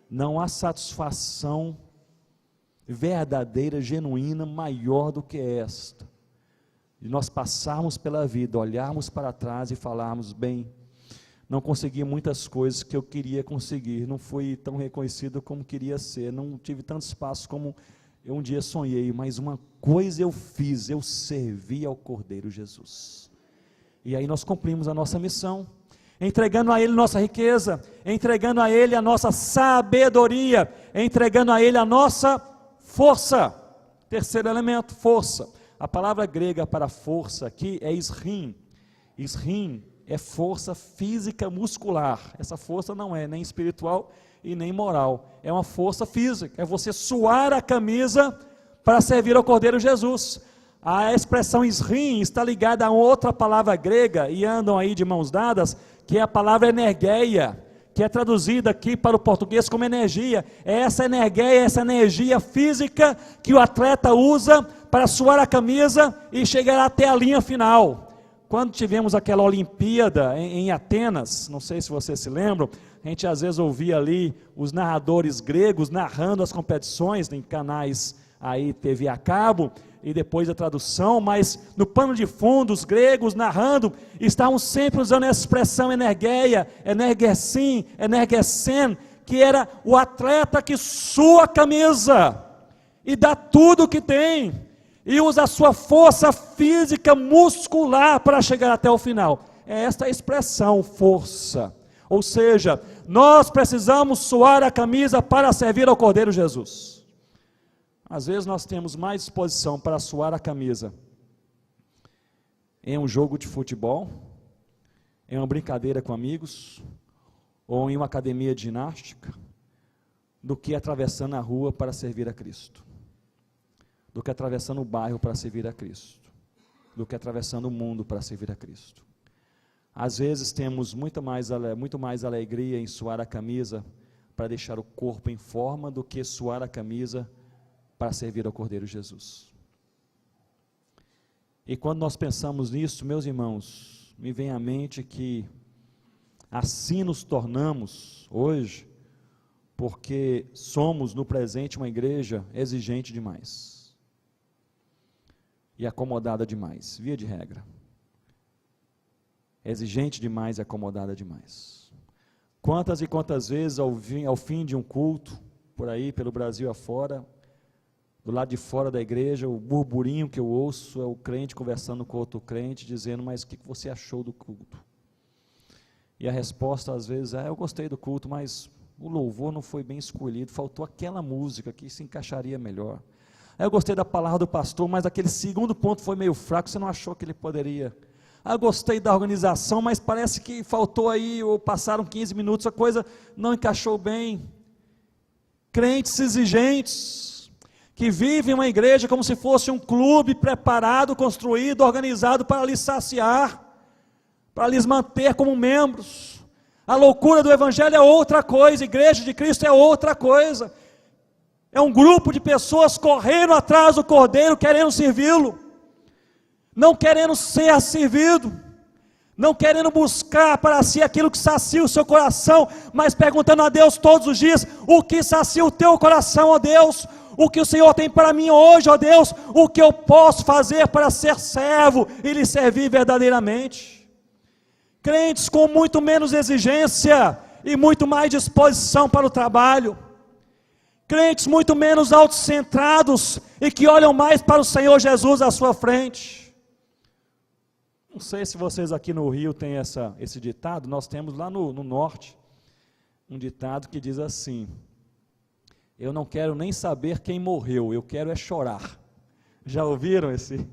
Não há satisfação verdadeira, genuína, maior do que esta, de nós passarmos pela vida, olharmos para trás e falarmos: bem, não consegui muitas coisas que eu queria conseguir, não fui tão reconhecido como queria ser, não tive tanto espaço como eu um dia sonhei, mas uma coisa eu fiz: eu servi ao Cordeiro Jesus. E aí nós cumprimos a nossa missão, entregando a Ele nossa riqueza, entregando a Ele a nossa sabedoria, entregando a Ele a nossa força. Terceiro elemento, força. A palavra grega para força aqui é isrim. Isrim é força física muscular. Essa força não é nem espiritual e nem moral, é uma força física, é você suar a camisa para servir ao Cordeiro Jesus. A expressão isrim está ligada a outra palavra grega, e andam aí de mãos dadas, que é a palavra energeia, que é traduzida aqui para o português como energia. É essa energeia, essa energia física que o atleta usa para suar a camisa e chegar até a linha final. Quando tivemos aquela Olimpíada em Atenas, não sei se vocês se lembram, a gente às vezes ouvia ali os narradores gregos narrando as competições em canais aí TV a cabo, e depois a tradução, mas no pano de fundo, os gregos narrando, estavam sempre usando essa expressão energeia, energessim, energesen, que era o atleta que sua a camisa, e dá tudo o que tem, e usa a sua força física muscular para chegar até o final. É esta a expressão, força. Ou seja, nós precisamos suar a camisa para servir ao Cordeiro Jesus. Às vezes nós temos mais disposição para suar a camisa em um jogo de futebol, em uma brincadeira com amigos, ou em uma academia de ginástica, do que atravessando a rua para servir a Cristo, do que atravessando o bairro para servir a Cristo, do que atravessando o mundo para servir a Cristo. Às vezes temos muito mais alegria em suar a camisa para deixar o corpo em forma do que suar a camisa para servir ao Cordeiro Jesus. E quando nós pensamos nisso, meus irmãos, me vem à mente que assim nos tornamos hoje, porque somos no presente uma igreja exigente demais e acomodada demais, via de regra. Exigente demais e acomodada demais. Quantas e quantas vezes ao fim de um culto, por aí, pelo Brasil afora, do lado de fora da igreja, o burburinho que eu ouço é o crente conversando com outro crente, dizendo: mas o que você achou do culto? E a resposta às vezes é: eu gostei do culto, mas o louvor não foi bem escolhido, faltou aquela música que se encaixaria melhor. Eu gostei da palavra do pastor, mas aquele segundo ponto foi meio fraco, você não achou que ele poderia? Eu gostei da organização, mas parece que faltou aí, ou passaram 15 minutos, a coisa não encaixou bem. Crentes exigentes, que vivem uma igreja como se fosse um clube preparado, construído, organizado para lhe saciar, para lhes manter como membros. A loucura do Evangelho é outra coisa, a igreja de Cristo é outra coisa. É um grupo de pessoas correndo atrás do Cordeiro, querendo servi-lo, não querendo ser servido, não querendo buscar para si aquilo que sacia o seu coração, mas perguntando a Deus todos os dias: o que sacia o teu coração, ó Deus? O que o Senhor tem para mim hoje, ó Deus? O que eu posso fazer para ser servo e lhe servir verdadeiramente? Crentes com muito menos exigência e muito mais disposição para o trabalho. Crentes muito menos autocentrados e que olham mais para o Senhor Jesus à sua frente. Não sei se vocês aqui no Rio têm esse ditado. Nós temos lá no norte um ditado que diz assim: eu não quero nem saber quem morreu, eu quero é chorar. Já ouviram esse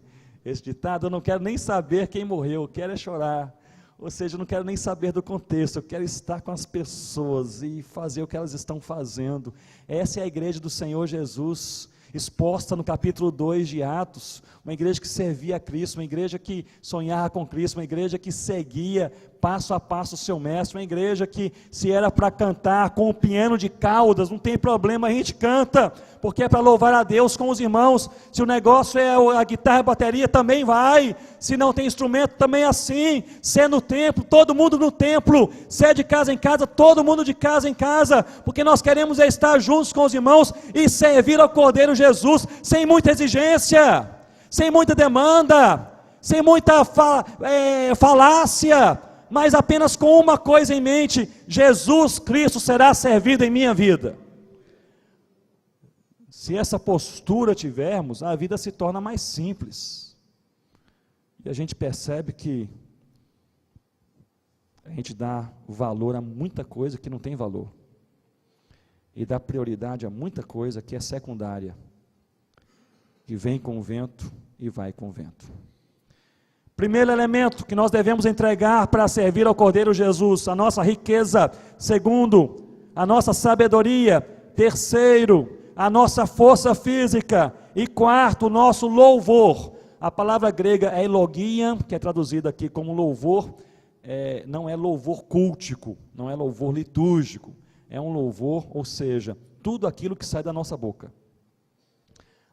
ditado? Eu não quero nem saber quem morreu, eu quero é chorar. Ou seja, eu não quero nem saber do contexto, eu quero estar com as pessoas e fazer o que elas estão fazendo. Essa é a igreja do Senhor Jesus, exposta no capítulo 2 de Atos, uma igreja que servia a Cristo, uma igreja que sonhava com Cristo, uma igreja que seguia passo a passo o seu mestre, uma igreja que, se era para cantar com o piano de caudas, não tem problema, a gente canta, porque é para louvar a Deus com os irmãos. Se o negócio é a guitarra e a bateria, também vai. Se não tem instrumento, também é assim. Se é no templo, todo mundo no templo. Se é de casa em casa, todo mundo de casa em casa, porque nós queremos estar juntos com os irmãos e servir ao Cordeiro Jesus, sem muita exigência, sem muita demanda, sem muita falácia, mas apenas com uma coisa em mente: Jesus Cristo será servido em minha vida. Se essa postura tivermos, a vida se torna mais simples, e a gente percebe que a gente dá valor a muita coisa que não tem valor, e dá prioridade a muita coisa que é secundária, que vem com o vento e vai com o vento. Primeiro elemento que nós devemos entregar para servir ao Cordeiro Jesus: a nossa riqueza. Segundo, a nossa sabedoria. Terceiro, a nossa força física. E quarto, o nosso louvor. A palavra grega é elogia, que é traduzida aqui como louvor. Não é louvor cultico, não é louvor litúrgico. É um louvor, ou seja, tudo aquilo que sai da nossa boca.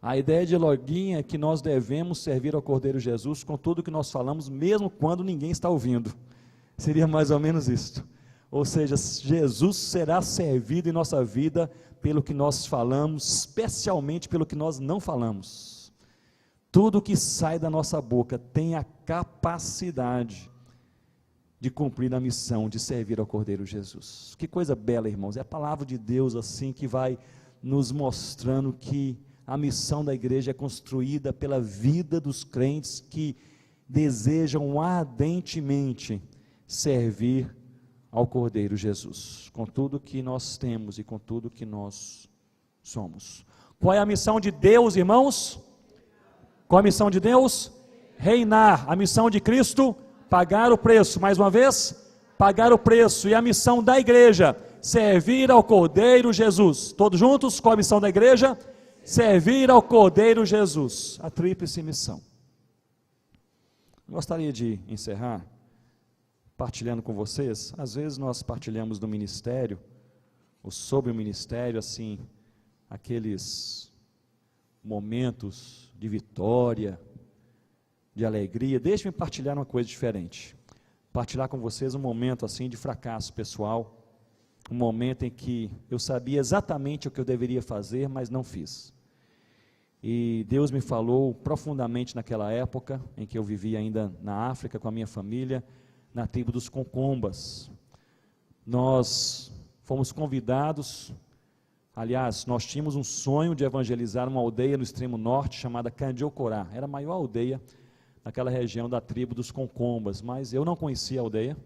A ideia de elogia é que nós devemos servir ao Cordeiro Jesus com tudo que nós falamos, mesmo quando ninguém está ouvindo. Seria mais ou menos isto. Ou seja, Jesus será servido em nossa vida pelo que nós falamos, especialmente pelo que nós não falamos. Tudo que sai da nossa boca tem a capacidade de cumprir a missão de servir ao Cordeiro Jesus. Que coisa bela, irmãos. É a palavra de Deus assim que vai nos mostrando que a missão da igreja é construída pela vida dos crentes que desejam ardentemente servir ao Cordeiro Jesus, com tudo que nós temos e com tudo que nós somos. Qual é a missão de Deus, irmãos? Qual é a missão de Deus? Reinar. A missão de Cristo? Pagar o preço. Mais uma vez, pagar o preço. E a missão da igreja? Servir ao Cordeiro Jesus. Todos juntos? Qual a missão da igreja? Servir ao Cordeiro Jesus, a tríplice missão. Gostaria de encerrar partilhando com vocês. Às vezes nós partilhamos do ministério, ou sobre o ministério, assim, aqueles momentos de vitória, de alegria. Deixe-me partilhar uma coisa diferente. Partilhar com vocês um momento assim de fracasso pessoal, um momento em que eu sabia exatamente o que eu deveria fazer, mas não fiz. E Deus me falou profundamente naquela época, em que eu vivia ainda na África com a minha família, na tribo dos Concombas. Nós fomos convidados, aliás, nós tínhamos um sonho de evangelizar uma aldeia no extremo norte, chamada Candiocorá. Era a maior aldeia naquela região da tribo dos Concombas, mas eu não conhecia a aldeia,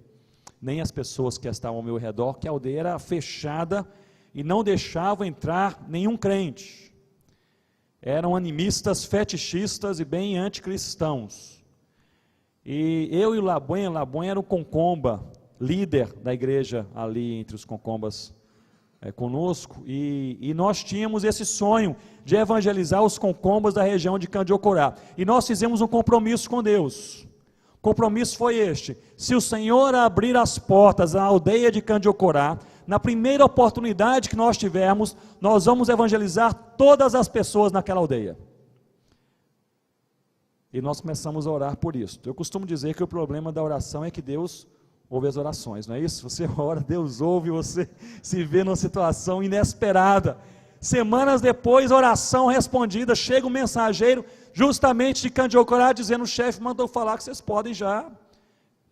nem as pessoas que estavam ao meu redor, que a aldeia era fechada e não deixava entrar nenhum crente. Eram animistas, fetichistas e bem anticristãos. E eu e o Labuenha era o Concomba, líder da igreja ali entre os Concombas conosco, e nós tínhamos esse sonho de evangelizar os Concombas da região de Candiocorá. E nós fizemos um compromisso com Deus. O compromisso foi este: se o Senhor abrir as portas à aldeia de Candiocorá, na primeira oportunidade que nós tivermos, nós vamos evangelizar todas as pessoas naquela aldeia. E nós começamos a orar por isso. Eu costumo dizer que o problema da oração é que Deus ouve as orações, não é isso? Você ora, Deus ouve, você se vê numa situação inesperada. Semanas depois, oração respondida, chega um mensageiro justamente de Candiocorá dizendo: o chefe mandou falar que vocês podem já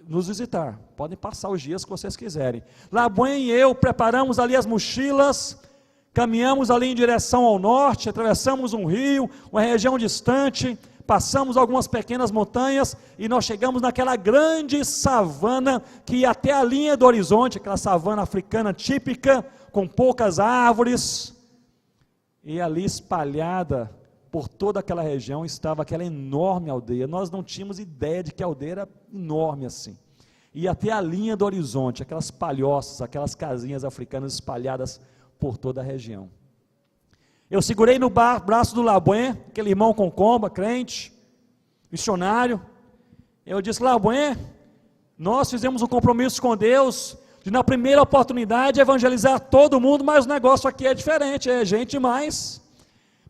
nos visitar, podem passar os dias que vocês quiserem. Labuen e eu preparamos ali as mochilas, caminhamos ali em direção ao norte, atravessamos um rio, uma região distante, passamos algumas pequenas montanhas e nós chegamos naquela grande savana que ia até a linha do horizonte, aquela savana africana típica, com poucas árvores, e ali espalhada por toda aquela região estava aquela enorme aldeia. Nós não tínhamos ideia de que a aldeia era enorme assim, e até a linha do horizonte, aquelas palhoças, aquelas casinhas africanas espalhadas por toda a região. Eu segurei no braço do Labuen, aquele irmão com comba, crente, missionário. Eu disse: Labuen, nós fizemos um compromisso com Deus, de na primeira oportunidade evangelizar todo mundo, mas o negócio aqui é diferente, é gente demais,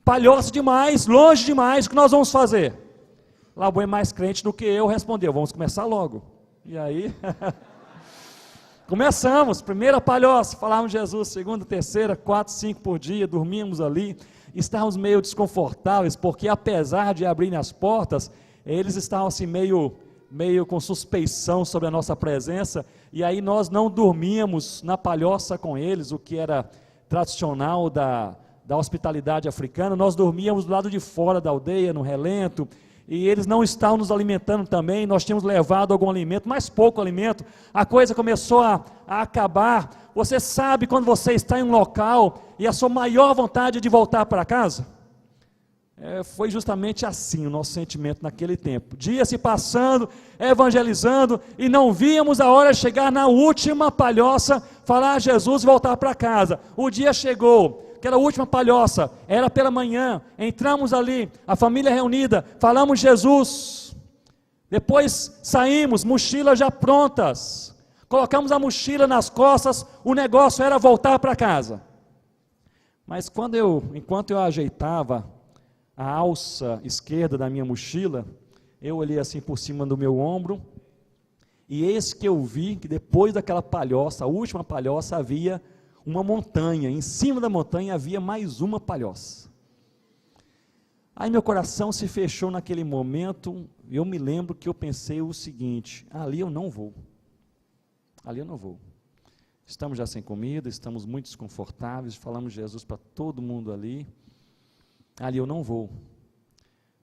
palhoça demais, longe demais, o que nós vamos fazer? Labuen, mais crente do que eu, respondeu: vamos começar logo. E aí, começamos, primeira palhoça, falávamos de Jesus, segunda, terceira, 4, 5 por dia, dormíamos ali, estávamos meio desconfortáveis, porque apesar de abrirem as portas, eles estavam assim meio com suspeição sobre a nossa presença, e aí nós não dormíamos na palhoça com eles, o que era tradicional da hospitalidade africana. Nós dormíamos do lado de fora da aldeia, no relento, e eles não estavam nos alimentando também. Nós tínhamos levado algum alimento, mas pouco alimento, a coisa começou a acabar. Você sabe quando você está em um local, e a sua maior vontade é de voltar para casa? Foi justamente assim o nosso sentimento naquele tempo, dias se passando, evangelizando, e não víamos a hora de chegar na última palhoça, falar a Jesus e voltar para casa. O dia chegou, aquela última palhoça, era pela manhã, entramos ali, a família reunida, falamos Jesus, depois saímos, mochilas já prontas, colocamos a mochila nas costas, o negócio era voltar para casa. Mas enquanto eu ajeitava a alça esquerda da minha mochila, eu olhei assim por cima do meu ombro, e eis que eu vi que depois daquela palhoça, a última palhoça, havia uma montanha, em cima da montanha havia mais uma palhoça. Aí meu coração se fechou naquele momento, e eu me lembro que eu pensei o seguinte: ali eu não vou, estamos já sem comida, estamos muito desconfortáveis, falamos de Jesus para todo mundo ali eu não vou.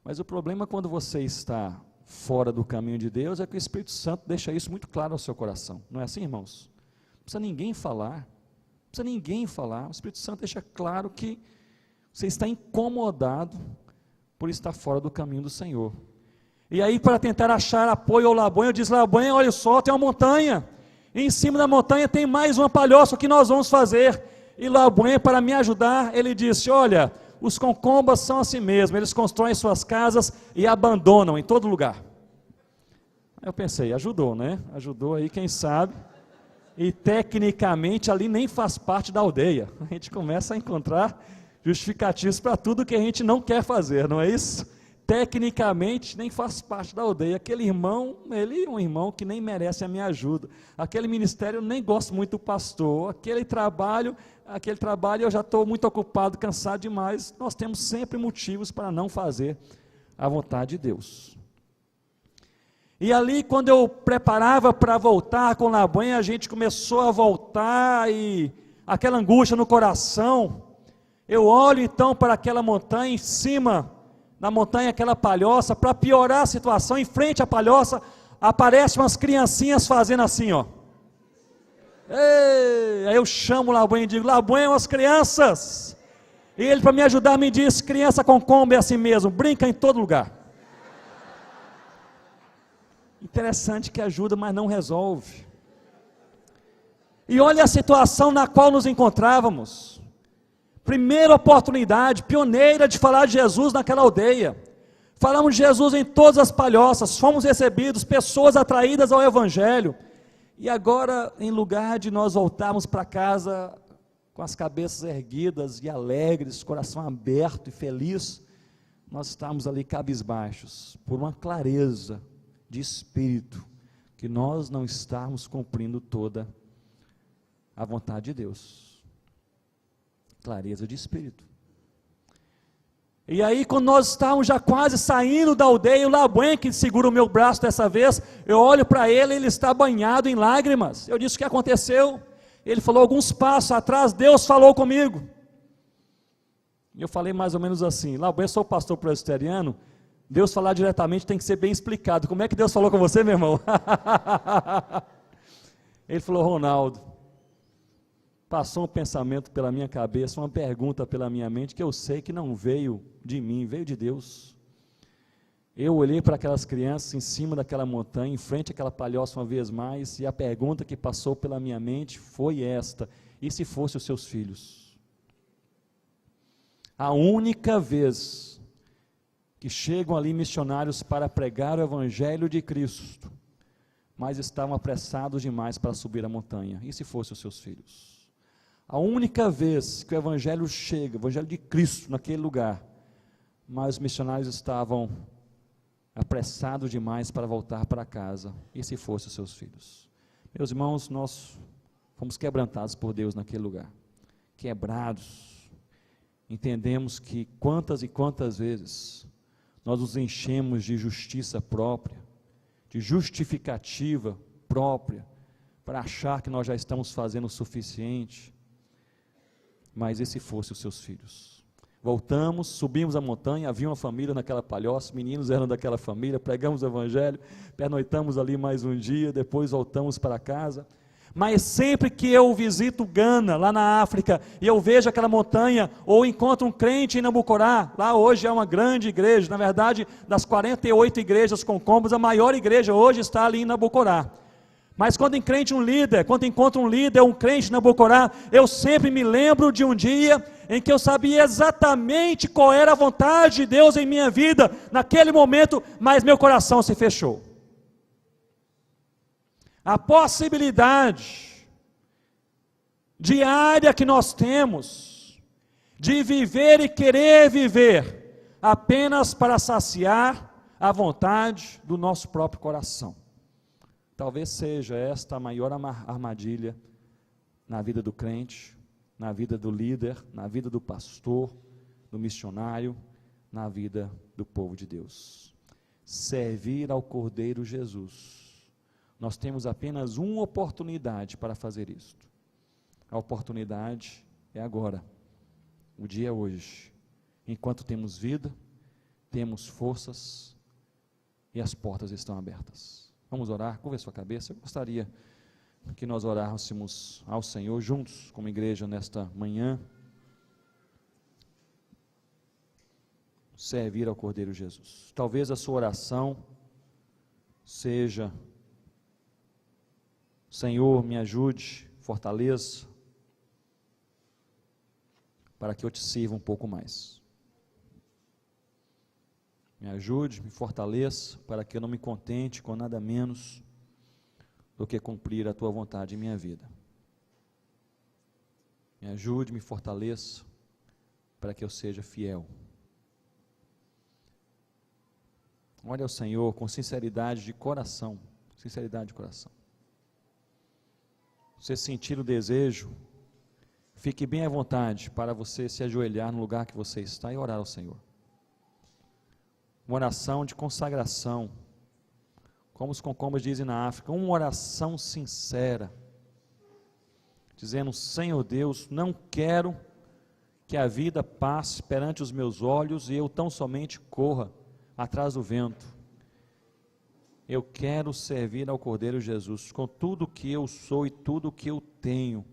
Mas o problema quando você está fora do caminho de Deus é que o Espírito Santo deixa isso muito claro ao seu coração, não é assim, irmãos? Não precisa ninguém falar, o Espírito Santo deixa claro que você está incomodado por estar fora do caminho do Senhor. E aí, para tentar achar apoio ao Labuen, eu disse: Labuen, olha só, tem uma montanha, e em cima da montanha tem mais uma palhoça, o que nós vamos fazer? E Labuen, para me ajudar, ele disse: olha, os concombas são assim mesmo, eles constroem suas casas e abandonam em todo lugar. Eu pensei, ajudou, né? Ajudou aí, quem sabe. E tecnicamente ali nem faz parte da aldeia. A gente começa a encontrar justificativos para tudo que a gente não quer fazer, não é isso? Tecnicamente nem faz parte da aldeia. Aquele irmão, ele é um irmão que nem merece a minha ajuda. Aquele ministério, eu nem gosto muito do pastor. Aquele trabalho eu já estou muito ocupado, cansado demais. Nós temos sempre motivos para não fazer a vontade de Deus. E ali, quando eu preparava para voltar com Labuen, a gente começou a voltar, e aquela angústia no coração. Eu olho então para aquela montanha, em cima da montanha, aquela palhoça, para piorar a situação, em frente à palhoça, aparecem umas criancinhas fazendo assim, ó. Ei, aí eu chamo o Labuen e digo: Labuen, umas crianças. E ele, para me ajudar, me disse: criança com combo é assim mesmo, brinca em todo lugar. Interessante que ajuda, mas não resolve. E olha a situação na qual nos encontrávamos. Primeira oportunidade, pioneira de falar de Jesus naquela aldeia. falamos de Jesus em todas as palhoças, fomos recebidos, pessoas atraídas ao Evangelho, e agora, em lugar de nós voltarmos para casa com as cabeças erguidas e alegres, coração aberto e feliz, nós estamos ali cabisbaixos, por uma clareza de espírito, que nós não estamos cumprindo toda a vontade de Deus. Clareza de espírito. E aí, quando nós estávamos já quase saindo da aldeia, o Labuen, que segura o meu braço dessa vez, eu olho para ele, ele está banhado em lágrimas. Eu disse: o que aconteceu? Ele falou: alguns passos atrás, Deus falou comigo. E eu falei mais ou menos assim: Labuen, eu sou pastor presbiteriano, Deus falar diretamente tem que ser bem explicado. Como é que Deus falou com você, meu irmão? Ele falou: Ronaldo, passou um pensamento pela minha cabeça, uma pergunta pela minha mente, que eu sei que não veio de mim, veio de Deus. Eu olhei para aquelas crianças em cima daquela montanha, em frente àquela palhoça uma vez mais, e a pergunta que passou pela minha mente foi esta: e se fossem os seus filhos? A única vez que chegam ali missionários para pregar o Evangelho de Cristo, mas estavam apressados demais para subir a montanha, e se fossem os seus filhos? A única vez que o Evangelho chega, o Evangelho de Cristo naquele lugar, mas os missionários estavam apressados demais para voltar para casa, e se fossem os seus filhos? Meus irmãos, nós fomos quebrantados por Deus naquele lugar, quebrados, entendemos que quantas e quantas vezes nós nos enchemos de justiça própria, de justificativa própria, para achar que nós já estamos fazendo o suficiente. Mas e se fossem os seus filhos? Voltamos, subimos a montanha, havia uma família naquela palhoça, meninos eram daquela família, pregamos o Evangelho, pernoitamos ali mais um dia, depois voltamos para casa. Mas sempre que eu visito Gana, lá na África, e eu vejo aquela montanha, ou encontro um crente em Nabucorá, lá hoje é uma grande igreja, na verdade, das 48 igrejas com combos, a maior igreja hoje está ali em Nabucorá. Mas quando encontro um líder, um crente em Nabucorá, eu sempre me lembro de um dia em que eu sabia exatamente qual era a vontade de Deus em minha vida, naquele momento, mas meu coração se fechou. A possibilidade diária que nós temos de viver e querer viver apenas para saciar a vontade do nosso próprio coração. Talvez seja esta a maior armadilha na vida do crente, na vida do líder, na vida do pastor, do missionário, na vida do povo de Deus. Servir ao Cordeiro Jesus. Nós temos apenas uma oportunidade para fazer isto. A oportunidade é agora. O dia é hoje. Enquanto temos vida, temos forças e as portas estão abertas. Vamos orar, curva a sua cabeça. Eu gostaria que nós orássemos ao Senhor juntos, como igreja, nesta manhã. Servir ao Cordeiro Jesus. Talvez a sua oração seja: Senhor, me ajude, fortaleça, para que eu te sirva um pouco mais. Me ajude, me fortaleça, para que eu não me contente com nada menos do que cumprir a tua vontade em minha vida. Me ajude, me fortaleça, para que eu seja fiel. Olhe ao Senhor com sinceridade de coração, sinceridade de coração. Você sentir o desejo, fique bem à vontade para você se ajoelhar no lugar que você está e orar ao Senhor. Uma oração de consagração, como os concombas dizem na África, uma oração sincera, dizendo: Senhor Deus, não quero que a vida passe perante os meus olhos e eu tão somente corra atrás do vento. Eu quero servir ao Cordeiro Jesus com tudo que eu sou e tudo que eu tenho,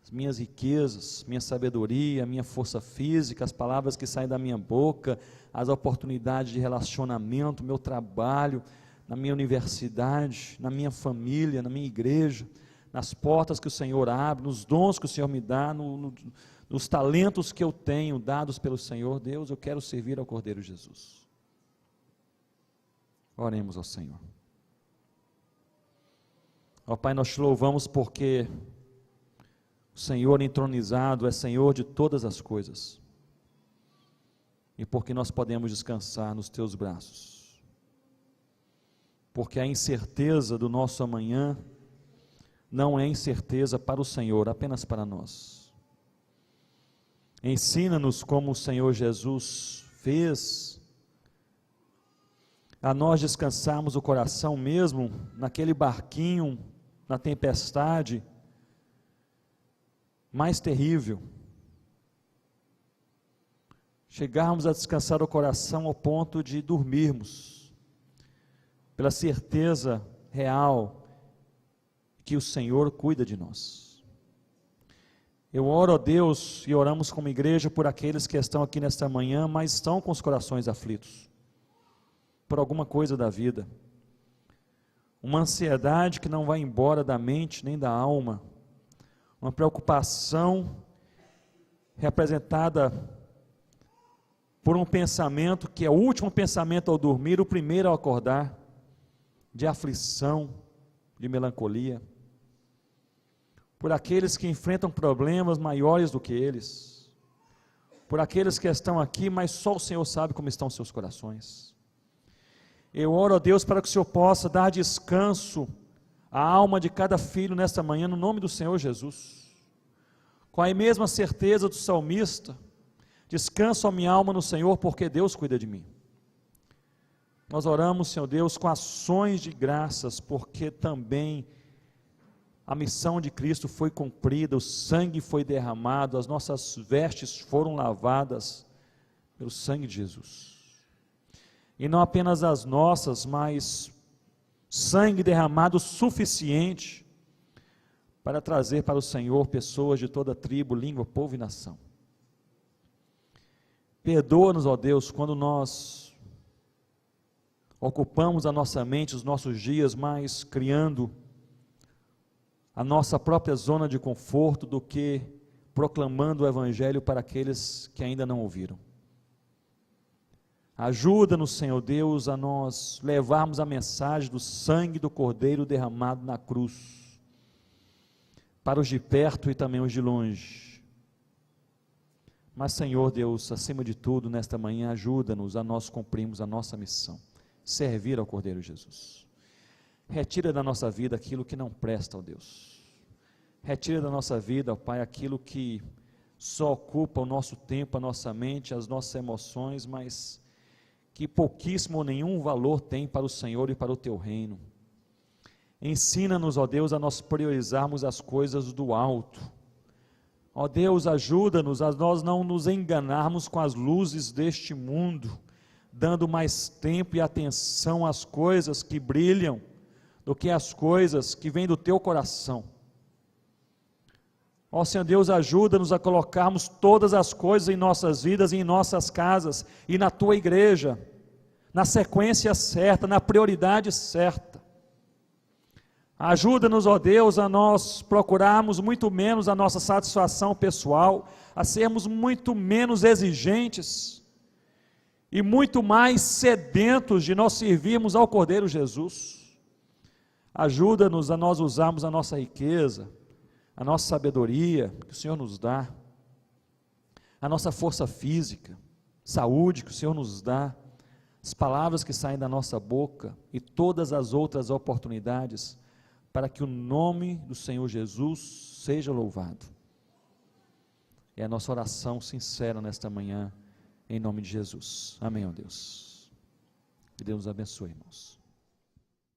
as minhas riquezas, minha sabedoria, minha força física, as palavras que saem da minha boca, as oportunidades de relacionamento, meu trabalho, na minha universidade, na minha família, na minha igreja, nas portas que o Senhor abre, nos dons que o Senhor me dá, nos talentos que eu tenho dados pelo Senhor. Deus, eu quero servir ao Cordeiro Jesus. Oremos ao Senhor. Ó Pai, nós te louvamos porque o Senhor entronizado é Senhor de todas as coisas, e porque nós podemos descansar nos teus braços, porque a incerteza do nosso amanhã não é incerteza para o Senhor, apenas para nós. Ensina-nos como o Senhor Jesus fez, a nós descansarmos o coração mesmo naquele barquinho, na tempestade mais terrível, chegarmos a descansar o coração ao ponto de dormirmos, pela certeza real que o Senhor cuida de nós. Eu oro a Deus e oramos como igreja por aqueles que estão aqui nesta manhã, mas estão com os corações aflitos, por alguma coisa da vida, uma ansiedade que não vai embora da mente nem da alma, uma preocupação representada por um pensamento que é o último pensamento ao dormir, o primeiro ao acordar, de aflição, de melancolia, por aqueles que enfrentam problemas maiores do que eles, por aqueles que estão aqui, mas só o Senhor sabe como estão seus corações. Eu oro a Deus para que o Senhor possa dar descanso à alma de cada filho nesta manhã, no nome do Senhor Jesus, com a mesma certeza do salmista: descanso a minha alma no Senhor, porque Deus cuida de mim. Nós oramos, Senhor Deus, com ações de graças, porque também a missão de Cristo foi cumprida, o sangue foi derramado, as nossas vestes foram lavadas pelo sangue de Jesus. E não apenas as nossas, mas sangue derramado suficiente para trazer para o Senhor pessoas de toda tribo, língua, povo e nação. Perdoa-nos, ó Deus, quando nós ocupamos a nossa mente, os nossos dias, mais criando a nossa própria zona de conforto do que proclamando o Evangelho para aqueles que ainda não ouviram. Ajuda-nos, Senhor Deus, a nós levarmos a mensagem do sangue do Cordeiro derramado na cruz, para os de perto e também os de longe. Mas, Senhor Deus, acima de tudo, nesta manhã, ajuda-nos a nós cumprirmos a nossa missão, servir ao Cordeiro Jesus. Retira da nossa vida aquilo que não presta, ó Deus. Retira da nossa vida, ó Pai, aquilo que só ocupa o nosso tempo, a nossa mente, as nossas emoções, mas que pouquíssimo ou nenhum valor tem para o Senhor e para o Teu reino. Ensina-nos, ó Deus, a nós priorizarmos as coisas do alto. Ó Deus, ajuda-nos a nós não nos enganarmos com as luzes deste mundo, dando mais tempo e atenção às coisas que brilham, do que às coisas que vêm do Teu coração. Ó Senhor Deus, ajuda-nos a colocarmos todas as coisas em nossas vidas e em nossas casas e na Tua igreja, na sequência certa, na prioridade certa. Ajuda-nos, ó Deus, a nós procurarmos muito menos a nossa satisfação pessoal, a sermos muito menos exigentes e muito mais sedentos de nós servirmos ao Cordeiro Jesus. Ajuda-nos a nós usarmos a nossa riqueza, a nossa sabedoria que o Senhor nos dá, a nossa força física, saúde que o Senhor nos dá, as palavras que saem da nossa boca e todas as outras oportunidades, para que o nome do Senhor Jesus seja louvado. É a nossa oração sincera nesta manhã, em nome de Jesus. Amém, ó Deus. Que Deus nos abençoe, irmãos.